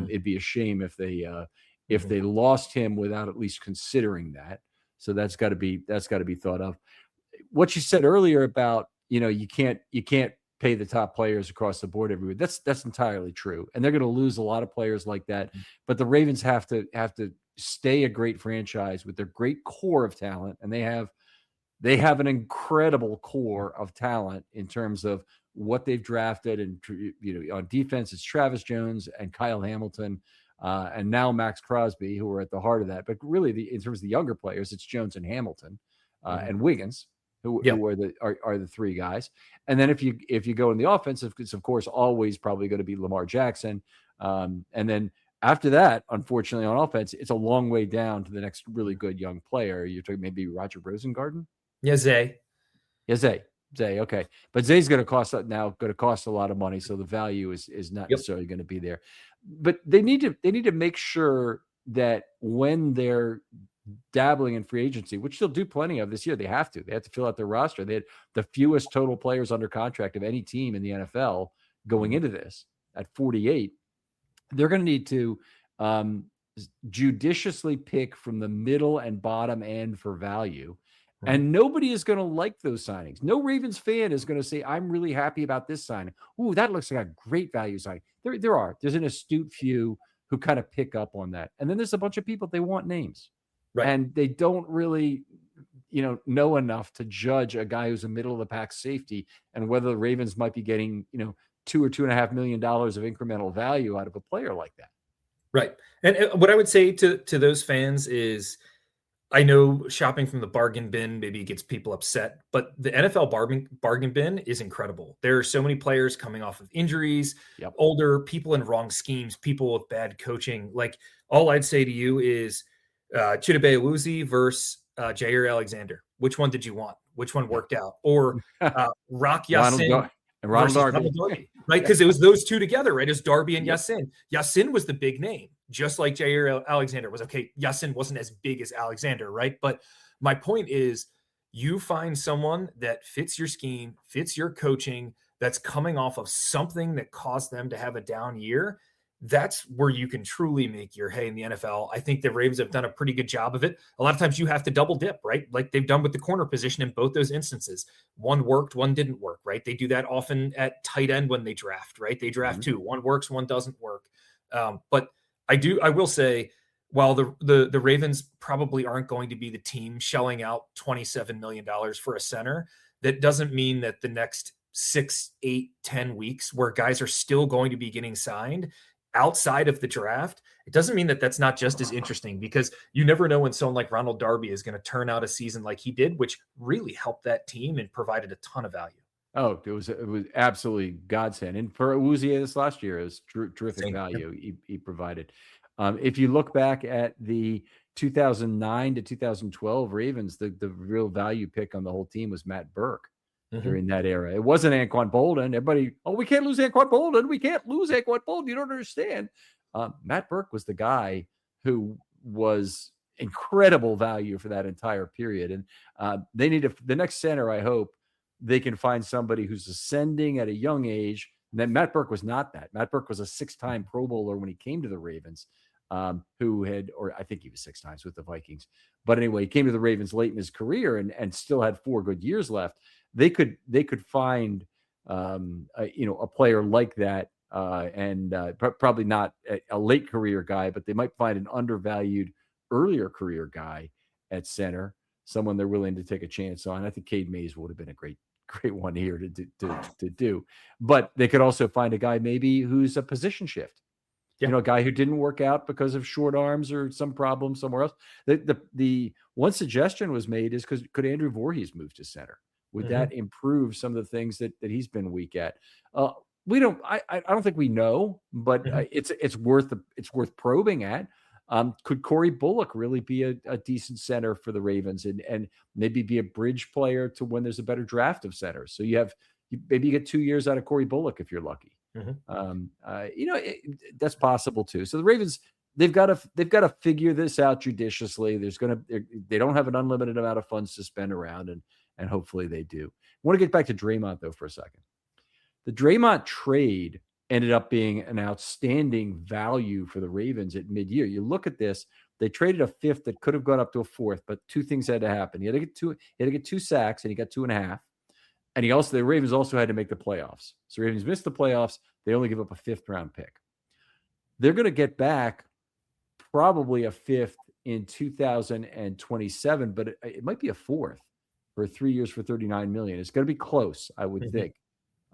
It'd be a shame if they lost him without at least considering that. So that's got to be thought of. What you said earlier about you can't pay the top players across the board everywhere. That's entirely true. And they're going to lose a lot of players like that. But the Ravens have to stay a great franchise with their great core of talent. And they have an incredible core of talent in terms of what they've drafted. And, on defense, it's Travis Jones and Kyle Hamilton, and now Max Crosby, who are at the heart of that. But really, in terms of the younger players, it's Jones and Hamilton and Wiggins, who are the three guys. And then if you go in the offense, it's of course always probably going to be Lamar Jackson. And then after that, unfortunately, on offense, it's a long way down to the next really good young player. You're talking maybe Roger Rosengarten? Yeah, Zay. Yeah, Zay. Okay. But Zay's going to cost a lot of money. So the value is not necessarily going to be there. But they need to make sure that when they're dabbling in free agency, which they'll do plenty of this year, they have to fill out their roster. They had the fewest total players under contract of any team in the NFL going into this at 48. They're going to need to judiciously pick from the middle and bottom end for value. And nobody is going to like those signings. No Ravens fan is going to say, I'm really happy about this signing. Ooh, that looks like a great value signing. There's an astute few who kind of pick up on that. And then there's a bunch of people, they want names. Right. And they don't really, know enough to judge a guy who's a middle of the pack safety and whether the Ravens might be getting, $2 or $2.5 million of incremental value out of a player like that. Right. And what I would say to those fans is, I know shopping from the bargain bin maybe gets people upset, but the NFL bargain bin is incredible. There are so many players coming off of injuries, Yep. older people in wrong schemes, people with bad coaching. Like, all I'd say to you is Chidobe Awuzie versus Jair Alexander. Which one did you want? Which one worked out? Or Rock Yassin Ronald versus Darby. Ronald Darby, right? Because it was those two together, right? It was Darby and Yep. Yassin. Yassin was the big name, just like Jair Alexander was. Okay, Yassin wasn't as big as Alexander, right? But my point is, you find someone that fits your scheme, fits your coaching, that's coming off of something that caused them to have a down year. That's where you can truly make your hay in the NFL. I think the Ravens have done a pretty good job of it. A lot of times you have to double dip, right? Like they've done with the corner position in both those instances. One worked, one didn't work, right? They do that often at tight end when they draft, right? They draft two. One works, one doesn't work. But I will say, while the Ravens probably aren't going to be the team shelling out $27 million for a center, that doesn't mean that the next 6, 8, 10 weeks where guys are still going to be getting signed outside of the draft, it doesn't mean that that's not just as interesting, because you never know when someone like Ronald Darby is going to turn out a season like he did, which really helped that team and provided a ton of value. Oh, it was absolutely godsend. And for Awuzie this last year, it was terrific value he provided. If you look back at the 2009 to 2012 Ravens, the real value pick on the whole team was Matt Burke. During that era. It wasn't Anquan Boldin. Everybody, we can't lose Anquan Boldin. We can't lose Anquan Boldin. You don't understand. Matt Burke was the guy who was incredible value for that entire period. And they need the next center, I hope they can find somebody who's ascending at a young age. And then Matt Burke was not that. Matt Burke was a 6-time Pro Bowler when he came to the Ravens, who had, or I think he was 6 times with the Vikings. But anyway, he came to the Ravens late in his career and still had 4 good years left. They could find a player like that, and probably not a late career guy, but they might find an undervalued earlier career guy at center, someone they're willing to take a chance on. I think Cade Mays would have been a great one here to do, but they could also find a guy maybe who's a position shift. A guy who didn't work out because of short arms or some problem somewhere else. The one suggestion was made is could Andrew Voorhees move to center? Would that improve some of the things that he's been weak at? We don't. I don't think we know, but it's worth probing at. Could Corey Bullock really be a decent center for the Ravens and maybe be a bridge player to when there's a better draft of centers? So maybe you get 2 years out of Corey Bullock if you're lucky. That's possible too. So the Ravens, they've got to figure this out judiciously. They don't have an unlimited amount of funds to spend around, and hopefully they do. I want to get back to Draymond though for a second. The Draymond trade ended up being an outstanding value for the Ravens at mid-year. You look at this, they traded a 5th that could have gone up to a 4th, but 2 things had to happen. He had to get 2 sacks, and he got 2.5. And the Ravens also had to make the playoffs. So the Ravens missed the playoffs. They only give up a 5th round pick. They're going to get back probably a 5th in 2027, but it might be a 4th for 3 years for $39 million. It's going to be close, I would think.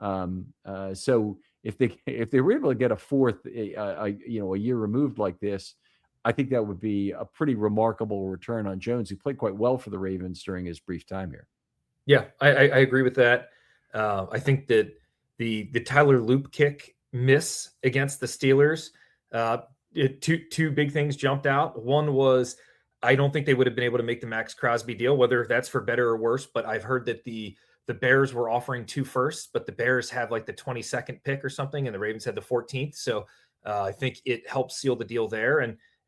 So if they were able to get a 4th, a year removed like this, I think that would be a pretty remarkable return on Jones, who played quite well for the Ravens during his brief time here. Yeah, I agree with that. I think that the Tyler Loop kick miss against the Steelers, two big things jumped out. One was, I don't think they would have been able to make the Max Crosby deal, whether that's for better or worse. But I've heard that the Bears were offering 2 firsts, but the Bears have like the 22nd pick or something, and the Ravens had the 14th. So I think it helped seal the deal there.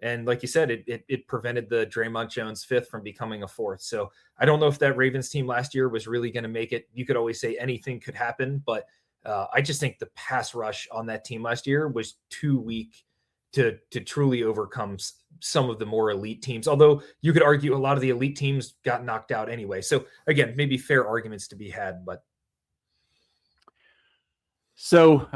And like you said, it prevented the Draymond Jones 5th from becoming a 4th. So I don't know if that Ravens team last year was really going to make it. You could always say anything could happen, but I just think the pass rush on that team last year was too weak to truly overcome some of the more elite teams. Although you could argue a lot of the elite teams got knocked out anyway. So again, maybe fair arguments to be had, but. So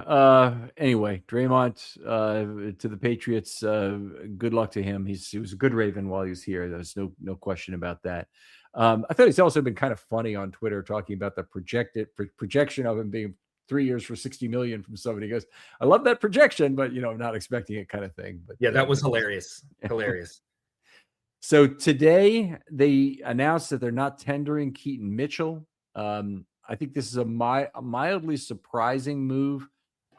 anyway, Draymond to the Patriots. Good luck to him. He was a good Raven while he was here. There's no question about that. I thought he's also been kind of funny on Twitter talking about the projection of him being 3 years for $60 million from somebody. He goes, I love that projection, but I'm not expecting it, kind of thing. But yeah, that was hilarious. Hilarious. So today they announced that they're not tendering Keaton Mitchell. I think this is a mildly surprising move.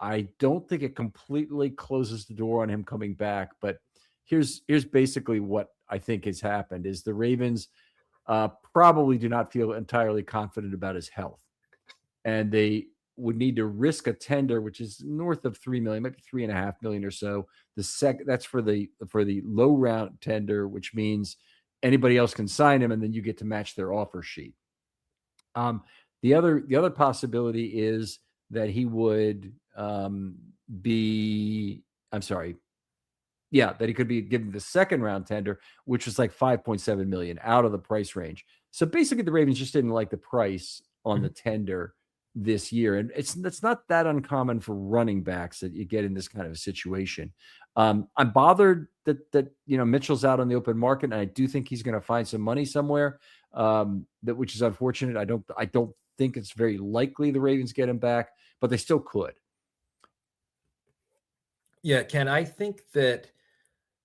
I don't think it completely closes the door on him coming back, but here's basically what I think has happened is the Ravens probably do not feel entirely confident about his health, and they would need to risk a tender, which is north of 3 million, maybe 3.5 million or so. That's for the low round tender, which means anybody else can sign him, and then you get to match their offer sheet. The other possibility is that he would that he could be given the second round tender, which was like 5.7 million out of the price range. So basically, the Ravens just didn't like the price on the tender this year, and it's not that uncommon for running backs that you get in this kind of a situation. I'm bothered that Mitchell's out on the open market, and I do think he's going to find some money somewhere. Which is unfortunate. I don't think it's very likely the Ravens get him back, but they still could. Yeah, Ken, I think that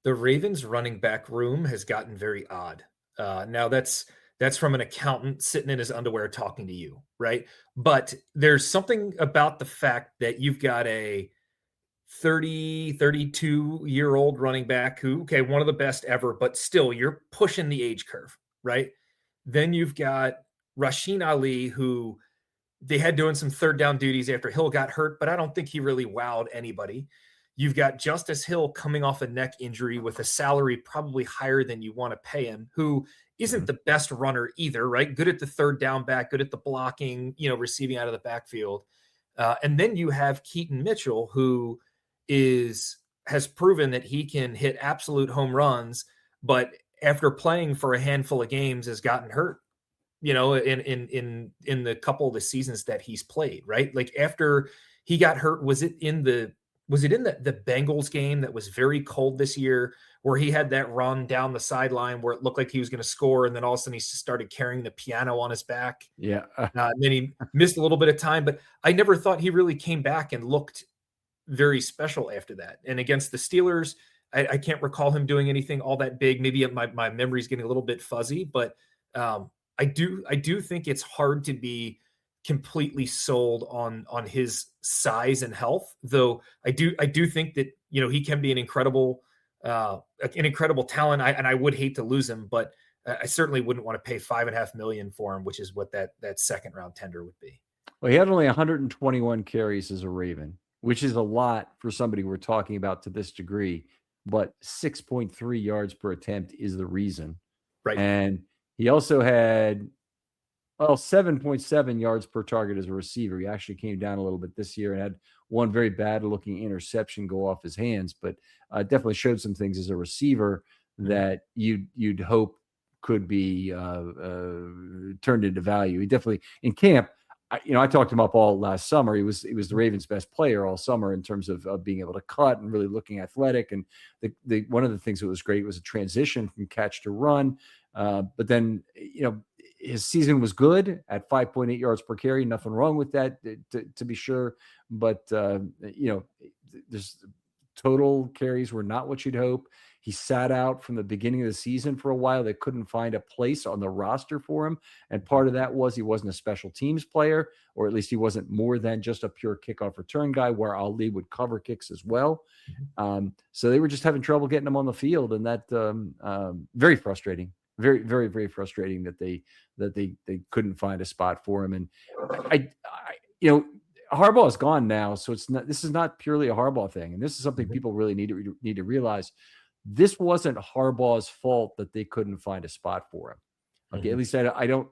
the Ravens running back room has gotten very odd. Now that's from an accountant sitting in his underwear talking to you, right? But there's something about the fact that you've got a 32-year-old running back who, okay, one of the best ever, but still you're pushing the age curve, right? Then you've got Rasheen Ali, who they had doing some third down duties after Hill got hurt, but I don't think he really wowed anybody. You've got Justice Hill coming off a neck injury with a salary probably higher than you want to pay him, who isn't the best runner either, right? Good at the third down back, good at the blocking, receiving out of the backfield. And then you have Keaton Mitchell, who has proven that he can hit absolute home runs, but after playing for a handful of games has gotten hurt, in the couple of the seasons that he's played, right? Like after he got hurt, was it in the Bengals game that was very cold this year where he had that run down the sideline where it looked like he was going to score, and then all of a sudden he started carrying the piano on his back? Yeah. And then he missed a little bit of time, but I never thought he really came back and looked very special after that. And against the Steelers, I can't recall him doing anything all that big. Maybe my memory's getting a little bit fuzzy, but I do think it's hard to be completely sold on his size and health, though I do think that he can be an incredible talent, and I would hate to lose him, but I certainly wouldn't want to pay $5.5 million for him, which is what that second round tender would be. Well, he had only 121 carries as a Raven, which is a lot for somebody we're talking about to this degree, but 6.3 yards per attempt is the reason. Right. And he also had 7.7 yards per target as a receiver. He actually came down a little bit this year and had one very bad looking interception go off his hands, but definitely showed some things as a receiver that you'd hope could be turned into value. He definitely in camp. I talked him up all last summer. He was the Ravens' best player all summer in terms of being able to cut and really looking athletic. And the one of the things that was great was a transition from catch to run. But then his season was good at 5.8 yards per carry. Nothing wrong with that, to be sure. But there's total carries were not what you'd hope. He sat out from the beginning of the season for a while. They couldn't find a place on the roster for him. And part of that was he wasn't a special teams player, or at least he wasn't more than just a pure kickoff return guy where Ali would cover kicks as well. So they were just having trouble getting him on the field. And that very frustrating, very, very, very frustrating that they couldn't find a spot for him. And Harbaugh is gone now. So this is not purely a Harbaugh thing. And this is something people really need to realize. This wasn't Harbaugh's fault that they couldn't find a spot for him. Okay. At least I don't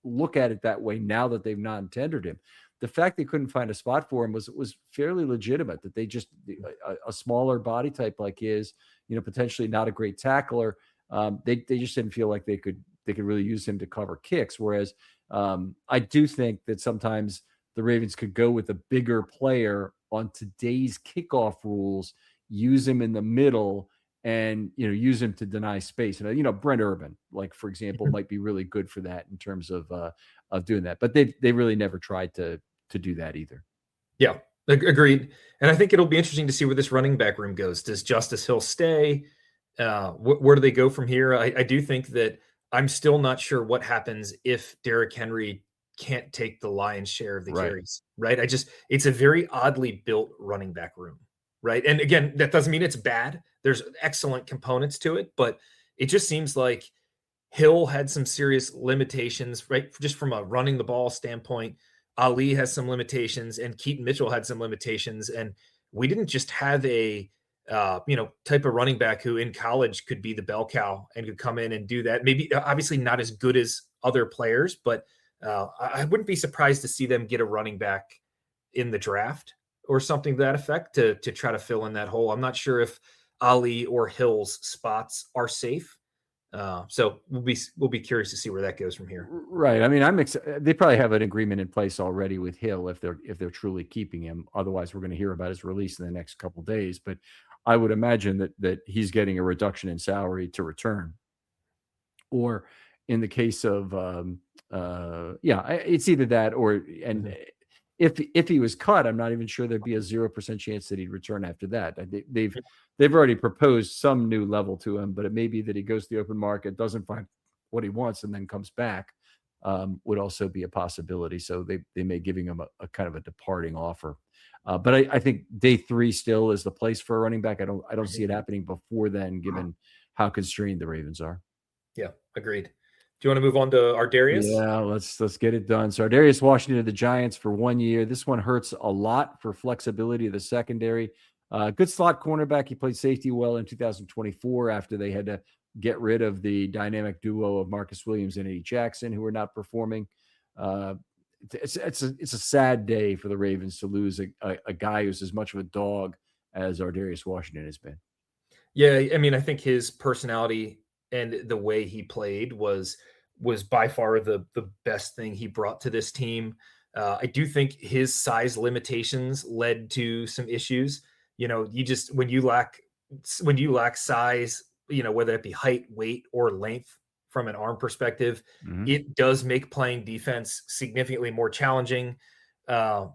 look at it that way now that they've non-tendered him. The fact they couldn't find a spot for him was fairly legitimate, that they just, a smaller body type like his, potentially not a great tackler. They just didn't feel like they could really use him to cover kicks. Whereas I do think that sometimes the Ravens could go with a bigger player on today's kickoff rules, use him in the middle, and use him to deny space. And Brent Urban, like for example, might be really good for that in terms of doing that. But they really never tried to do that either. Yeah, agreed. And I think it'll be interesting to see where this running back room goes. Does Justice Hill stay? Where do they go from here? I do think that I'm still not sure what happens if Derrick Henry can't take the lion's share of the Right. carries, right? It's a very oddly built running back room, right? And again, that doesn't mean it's bad. There's excellent components to it, but it just seems like Hill had some serious limitations, right? Just from a running the ball standpoint. Ali has some limitations, and Keaton Mitchell had some limitations. And we didn't just have a type of running back who in college could be the bell cow and could come in and do that. Maybe obviously not as good as other players, but I wouldn't be surprised to see them get a running back in the draft or something to that effect to try to fill in that hole. I'm not sure if Ali or Hill's spots are safe. So we'll be curious to see where that goes from here. Right. I mean, they probably have an agreement in place already with Hill if they're truly keeping him. Otherwise, we're going to hear about his release in the next couple of days. But I would imagine that he's getting a reduction in salary to return. Or in the case of it's either that or if he was cut, I'm not even sure there'd be a 0% chance that he'd return after that. They've already proposed some new level to him, but it may be that he goes to the open market, doesn't find what he wants, and then comes back. Would also be a possibility. So they may giving him a kind of a departing offer. But I think day 3 still is the place for a running back. I don't see it happening before then, given how constrained the Ravens are. Yeah, agreed. Do you want to move on to Ardarius? Yeah, let's get it done. So Ardarius Washington of the Giants for 1 year. This one hurts a lot for flexibility of the secondary. Good slot cornerback. He played safety well in 2024 after they had to get rid of the dynamic duo of Marcus Williams and Eddie Jackson, who were not performing. It's a sad day for the Ravens to lose a guy who's as much of a dog as Ardarius Washington has been. Yeah, I mean, I think his personality and the way he played was by far the best thing he brought to this team. I do think his size limitations led to some issues. When you lack size, whether it be height, weight, or length from an arm perspective, it does make playing defense significantly more challenging. I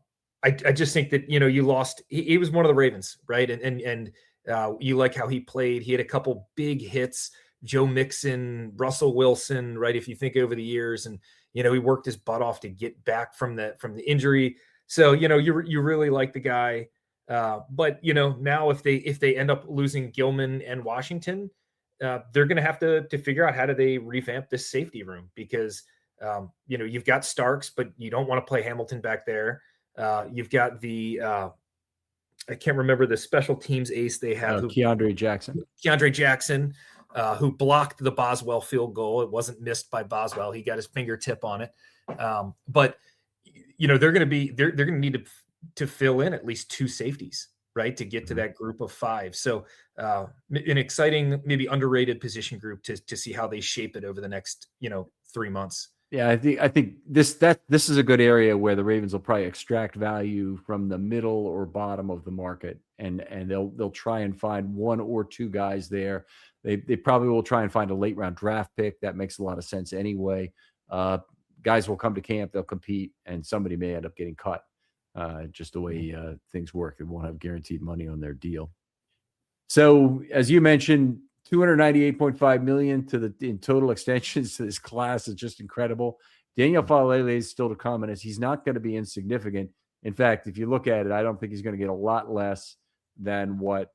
just think that, you lost, he was one of the Ravens, right? And you like how he played. He had a couple big hits, Joe Mixon, Russell Wilson, right? If you think over the years, and, he worked his butt off to get back from the injury. So, you really like the guy. But now if they end up losing Gilman and Washington, they're going to have to figure out how do they revamp this safety room, because you've got Starks, but you don't want to play Hamilton back there. You've got I can't remember the special teams ace they have, Keandre Jackson, who blocked the Boswell field goal. It wasn't missed by Boswell. He got his fingertip on it. But they're going to need to fill in at least 2 safeties, right, to get to that group of 5. So an exciting, maybe underrated position group to see how they shape it over the next 3 months. Yeah, I think this is a good area where the Ravens will probably extract value from the middle or bottom of the market, and they'll try and find 1 or 2 guys there. They probably will try and find a late round draft pick. That makes a lot of sense anyway. Guys will come to camp, they'll compete, and somebody may end up getting cut. Just the way things work, they won't have guaranteed money on their deal. So, as you mentioned, $298.5 million in total extensions to this class is just incredible. Daniel Faalele is still to come, and he's not going to be insignificant. In fact, if you look at it, I don't think he's going to get a lot less than what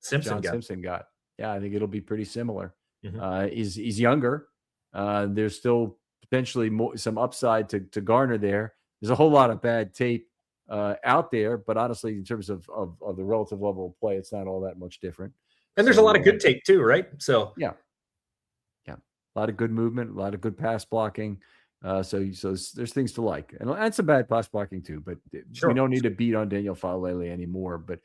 Simpson got. Yeah, I think it'll be pretty similar. He's younger. There's still potentially some upside to garner there. There's a whole lot of bad tape out there, but honestly, in terms of the relative level of play, it's not all that much different. And there's a lot of good tape too, right? So yeah, a lot of good movement, a lot of good pass blocking. So there's things to like, and some bad pass blocking too. But we don't need to beat on Daniel Faalele anymore. But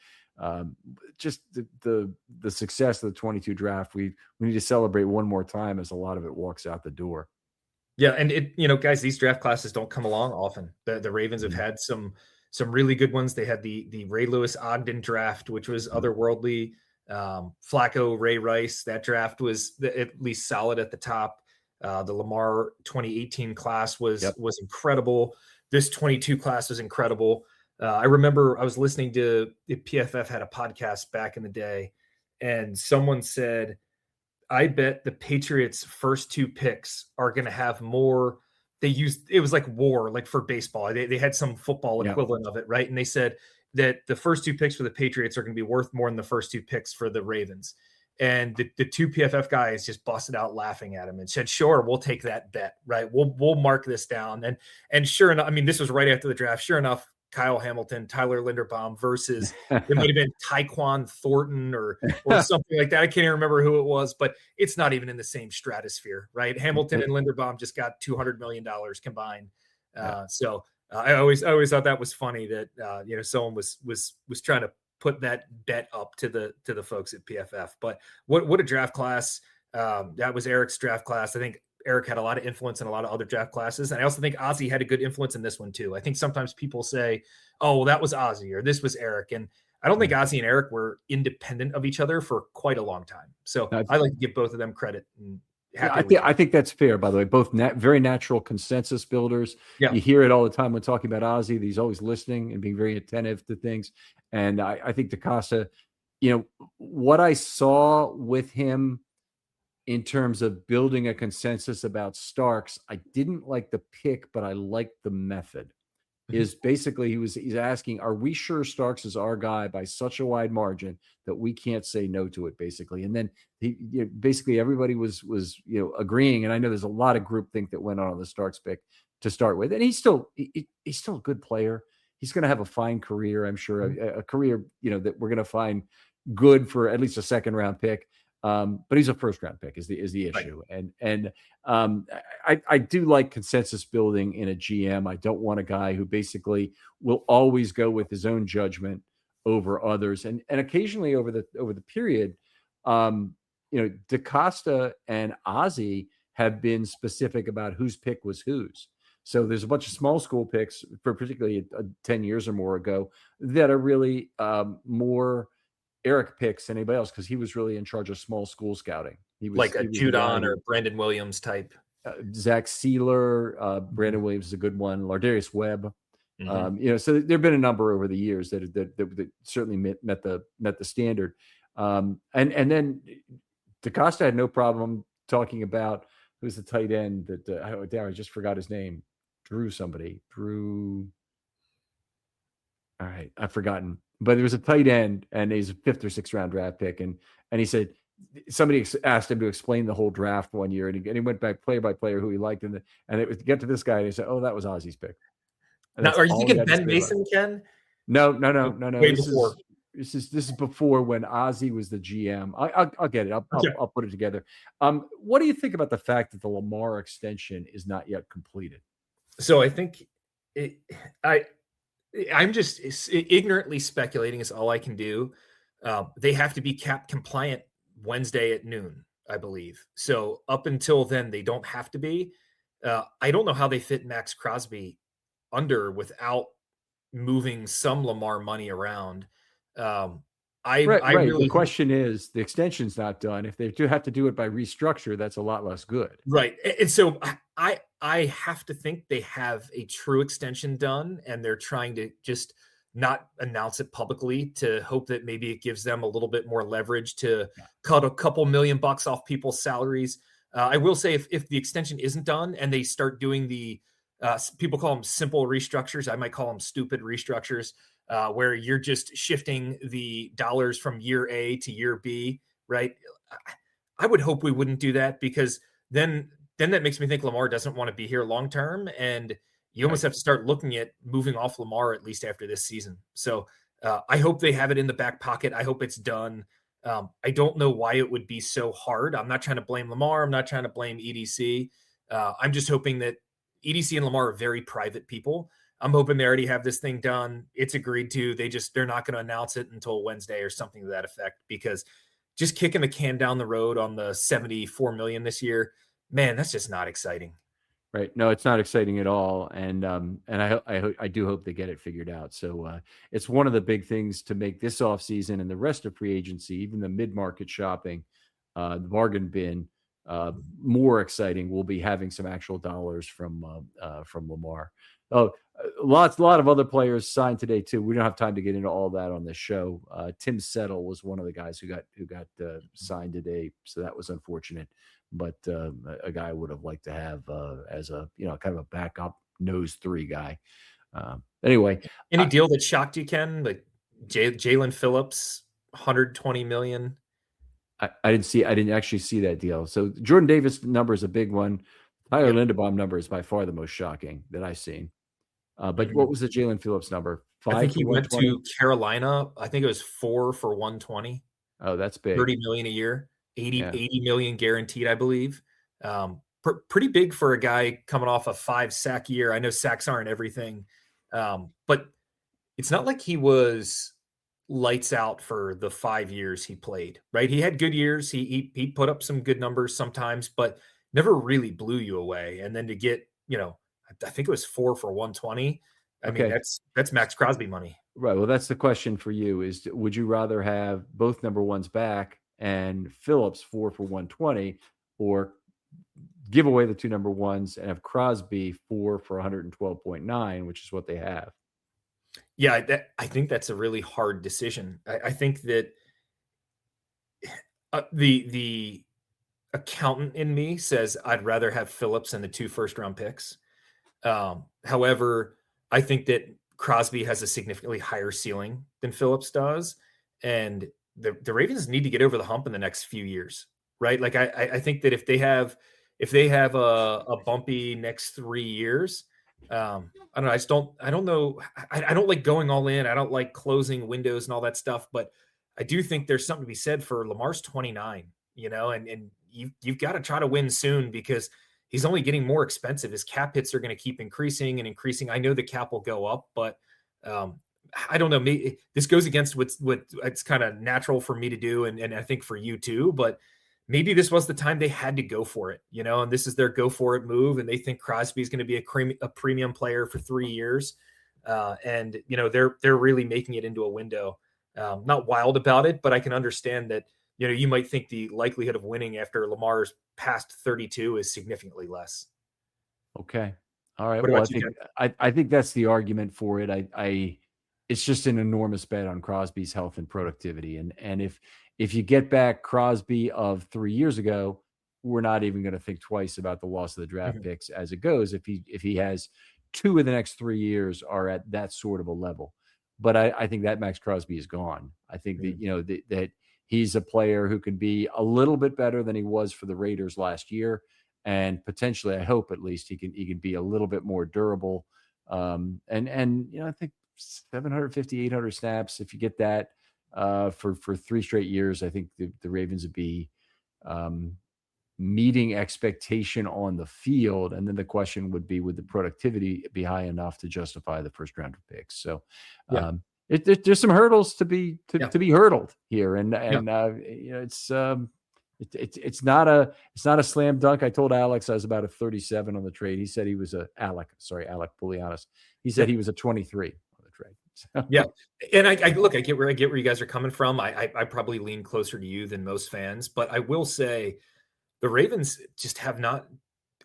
just the success of the 22 draft, we need to celebrate one more time, as a lot of it walks out the door. Yeah, and guys, these draft classes don't come along often. The Ravens have had some really good ones. They had the Ray Lewis Ogden draft, which was otherworldly. Flacco, Ray Rice, that draft was at least solid at the top. The Lamar 2018 class was incredible. This 22 class was incredible. I remember I was listening to PFF had a podcast back in the day, and someone said, I bet the Patriots' first 2 picks are going to have more. They used it was like war, like for baseball. They had some football Yeah. equivalent of it, right? And they said that the first 2 picks for the Patriots are going to be worth more than the first 2 picks for the Ravens. And the 2 PFF guys just busted out laughing at him and said, "Sure, we'll take that bet, right? We'll mark this down." And sure enough, I mean, this was right after the draft. Sure enough, Kyle Hamilton, Tyler Linderbaum versus it might have been Tyquan Thornton or something like that. I can't even remember who it was, but it's not even in the same stratosphere, right? Hamilton and Linderbaum just got $200 million combined. I always thought that was funny that someone was trying to put that bet up to the folks at PFF. But what a draft class. That was Eric's draft class. I think Eric had a lot of influence in a lot of other draft classes. And I also think Ozzie had a good influence in this one too. I think sometimes people say, oh, well, that was Ozzie or this was Eric. And I don't think Ozzie and Eric were independent of each other for quite a long time. So I like to give both of them credit. And I think that's fair, by the way. Both very natural consensus builders. Yeah. You hear it all the time when talking about Ozzie. He's always listening and being very attentive to things. And I think DeCosta, what I saw with him in terms of building a consensus about Starks, I didn't like the pick, but I liked the method. Is basically he's asking, are we sure Starks is our guy by such a wide margin that we can't say no to it, basically? And then basically everybody was agreeing. And I know there's a lot of groupthink that went on the Starks pick to start with. And he's still a good player. He's going to have a fine career, I'm sure, a career, that we're going to find good for at least a second round pick. But he's a first round pick is the issue. Right. And I do like consensus building in a GM. I don't want a guy who basically will always go with his own judgment over others. And occasionally over the period, DeCosta and Ozzie have been specific about whose pick was whose. So there's a bunch of small school picks, for particularly 10 years or more ago, that are really more Eric picks than anybody else because he was really in charge of small school scouting. He was like a Judon or Brandon Williams type. Zach Sealer, Brandon Williams is a good one. Lardarius Webb. So there've been a number over the years that certainly met the standard. And then DeCosta had no problem talking about who's the tight end that I just forgot his name. Drew. All right, I've forgotten. But there was a tight end, and he's a 5th or 6th round draft pick, and he said somebody asked him to explain the whole draft one year, and he went back player by player who he liked, and it was to get to this guy, and he said, "Oh, that was Ozzie's pick." Now, are you thinking Ben Mason, Ken? No. Way before. This is before when Ozzie was the GM. I'll get it. I'll put it together. What do you think about the fact that the Lamar extension is not yet completed? So I think I'm just ignorantly speculating is all I can do. They have to be cap compliant Wednesday at noon, I believe. So up until then, they don't have to be. I don't know how they fit Max Crosby under without moving some Lamar money around. The question is, the extension's not done. If they do have to do it by restructure, that's a lot less good. Right. And so I have to think they have a true extension done, and they're trying to just not announce it publicly to hope that maybe it gives them a little bit more leverage to cut a couple $1 million off people's salaries. I will say if the extension isn't done and they start doing the people call them simple restructures, I might call them stupid restructures, where you're just shifting the dollars from year A to year B, right? I would hope we wouldn't do that, because then that makes me think Lamar doesn't want to be here long term, and you almost have to start looking at moving off Lamar at least after this season. So I hope they have it in the back pocket. I hope it's done. I don't know why it would be so hard. I'm not trying to blame Lamar. I'm not trying to blame EDC. I'm just hoping that EDC and Lamar are very private people. I'm hoping they already have this thing done. It's agreed to. They're not going to announce it until Wednesday or something to that effect, because just kicking the can down the road on the $74 million this year, man, that's just not exciting. Right. No, it's not exciting at all. And I do hope they get it figured out. So it's one of the big things to make this offseason and the rest of free agency, even the mid-market shopping, the bargain bin, more exciting will be having some actual dollars from Lamar. Oh, a lot of other players signed today too. We don't have time to get into all that on this show. Tim Settle was one of the guys who got signed today, so that was unfortunate. But a guy I would have liked to have as a kind of a backup nose 3 guy. Anyway, any deal that shocked you, Ken? Like Jalen Phillips, $120 million. I didn't actually see that deal. So Jordan Davis number is a big one. Tyler Linderbaum number is by far the most shocking that I've seen. But what was the Jalen Phillips number? 5 I think he went 120? to Carolina. I think it was 4 for 120. Oh, that's big. 30 million a year, 80 million guaranteed, I believe. Pretty big for a guy coming off a 5-sack year. I know sacks aren't everything, but it's not like he was lights out for the 5 years he played, right? He had good years. He put up some good numbers sometimes, but never really blew you away. And then to get, I think it was 4 for 120. I mean, that's Max Crosby money. Right. Well, that's the question for you is, would you rather have both number ones back and Phillips 4 for 120, or give away the 2 number ones and have Crosby 4 for 112.9, which is what they have? Yeah, I think that's a really hard decision. I think that the accountant in me says I'd rather have Phillips and the 2 first-round picks. However, I think that Crosby has a significantly higher ceiling than Phillips does, and the Ravens need to get over the hump in the next few years, right? Like I think that if they have a bumpy next 3 years, I don't know. I don't know. I don't like going all in. I don't like closing windows and all that stuff, but I do think there's something to be said for Lamar's 29, and you've got to try to win soon because he's only getting more expensive. His cap hits are going to keep increasing and increasing. I know the cap will go up, but I don't know. Maybe this goes against what it's kind of natural for me to do, and I think for you too. But maybe this was the time they had to go for it, and this is their go for it move, and they think Crosby is going to be a premium player for 3 years, and they're really making it into a window. Not wild about it, but I can understand that. You might think the likelihood of winning after Lamar's past 32 is significantly less. Okay. All right. Well, I think that's the argument for it. It's just an enormous bet on Crosby's health and productivity. And if you get back Crosby of 3 years ago, we're not even going to think twice about the loss of the draft picks as it goes. If he has 2 of the next 3 years are at that sort of a level. But I think that Max Crosby is gone. I think that, that he's a player who can be a little bit better than he was for the Raiders last year. And potentially, I hope at least he can be a little bit more durable. And I think 750, 800 snaps, if you get that for 3 straight years, I think the Ravens would be meeting expectation on the field. And then the question would be, would the productivity be high enough to justify the first round of picks? So there's some hurdles to be hurdled here. And it's not a slam dunk. I told Alex I was about a 37 on the trade. He said he was Alec Poulianis. He said he was a 23 on the trade. So. Yeah. And I get where you guys are coming from. I probably lean closer to you than most fans, but I will say the Ravens just have not,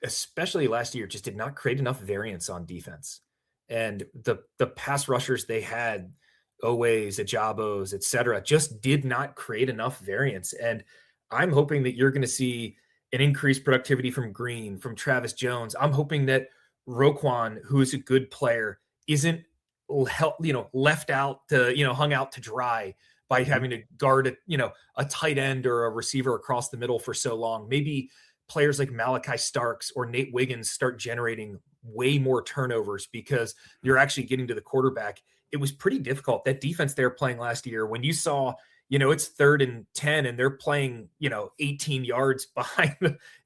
especially last year, just did not create enough variance on defense. And the pass rushers they had, Owais, Ajabos, et cetera, just did not create enough variance. And I'm hoping that you're going to see an increased productivity from Green, from Travis Jones. I'm hoping that Roquan, who is a good player, isn't left out to, hung out to dry by having to guard a tight end or a receiver across the middle for so long. Maybe players like Malachi Starks or Nate Wiggins start generating way more turnovers because you're actually getting to the quarterback. It was pretty difficult. That defense they were playing last year, when you saw, it's 3rd and 10 and they're playing, 18 yards behind,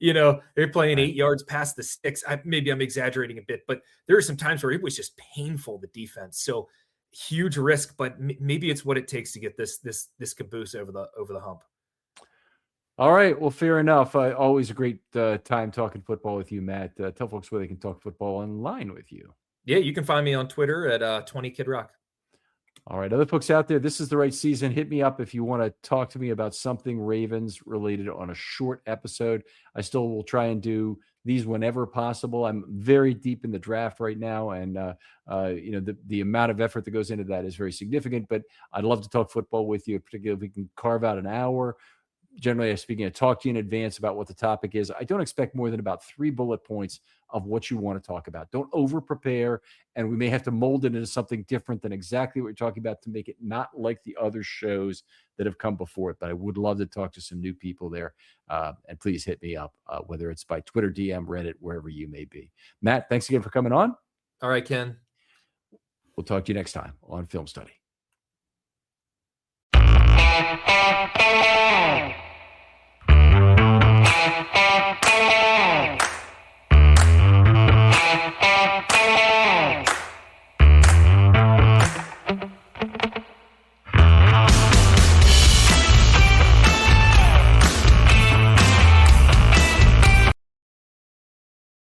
they're playing 8 yards past the sticks. Maybe I'm exaggerating a bit, but there are some times where it was just painful, the defense. So huge risk, but maybe it's what it takes to get this caboose over the hump. All right. Well, fair enough. Always a great time talking football with you, Matt. Tell folks where they can talk football online with you. Yeah, you can find me on Twitter at 20KidRock. All right, other folks out there, this is the right season. Hit me up if you want to talk to me about something Ravens related on a short episode. I still will try and do these whenever possible. I'm very deep in the draft right now, and the amount of effort that goes into that is very significant. But I'd love to talk football with you, particularly if we can carve out an hour. Generally speaking, I talk to you in advance about what the topic is. I don't expect more than about 3 bullet points of what you want to talk about. Don't over prepare, and we may have to mold it into something different than exactly what you're talking about to make it not like the other shows that have come before it. But I would love to talk to some new people there. And please hit me up, whether it's by Twitter, DM, Reddit, wherever you may be. Matt, thanks again for coming on. All right, Ken. We'll talk to you next time on Film Study.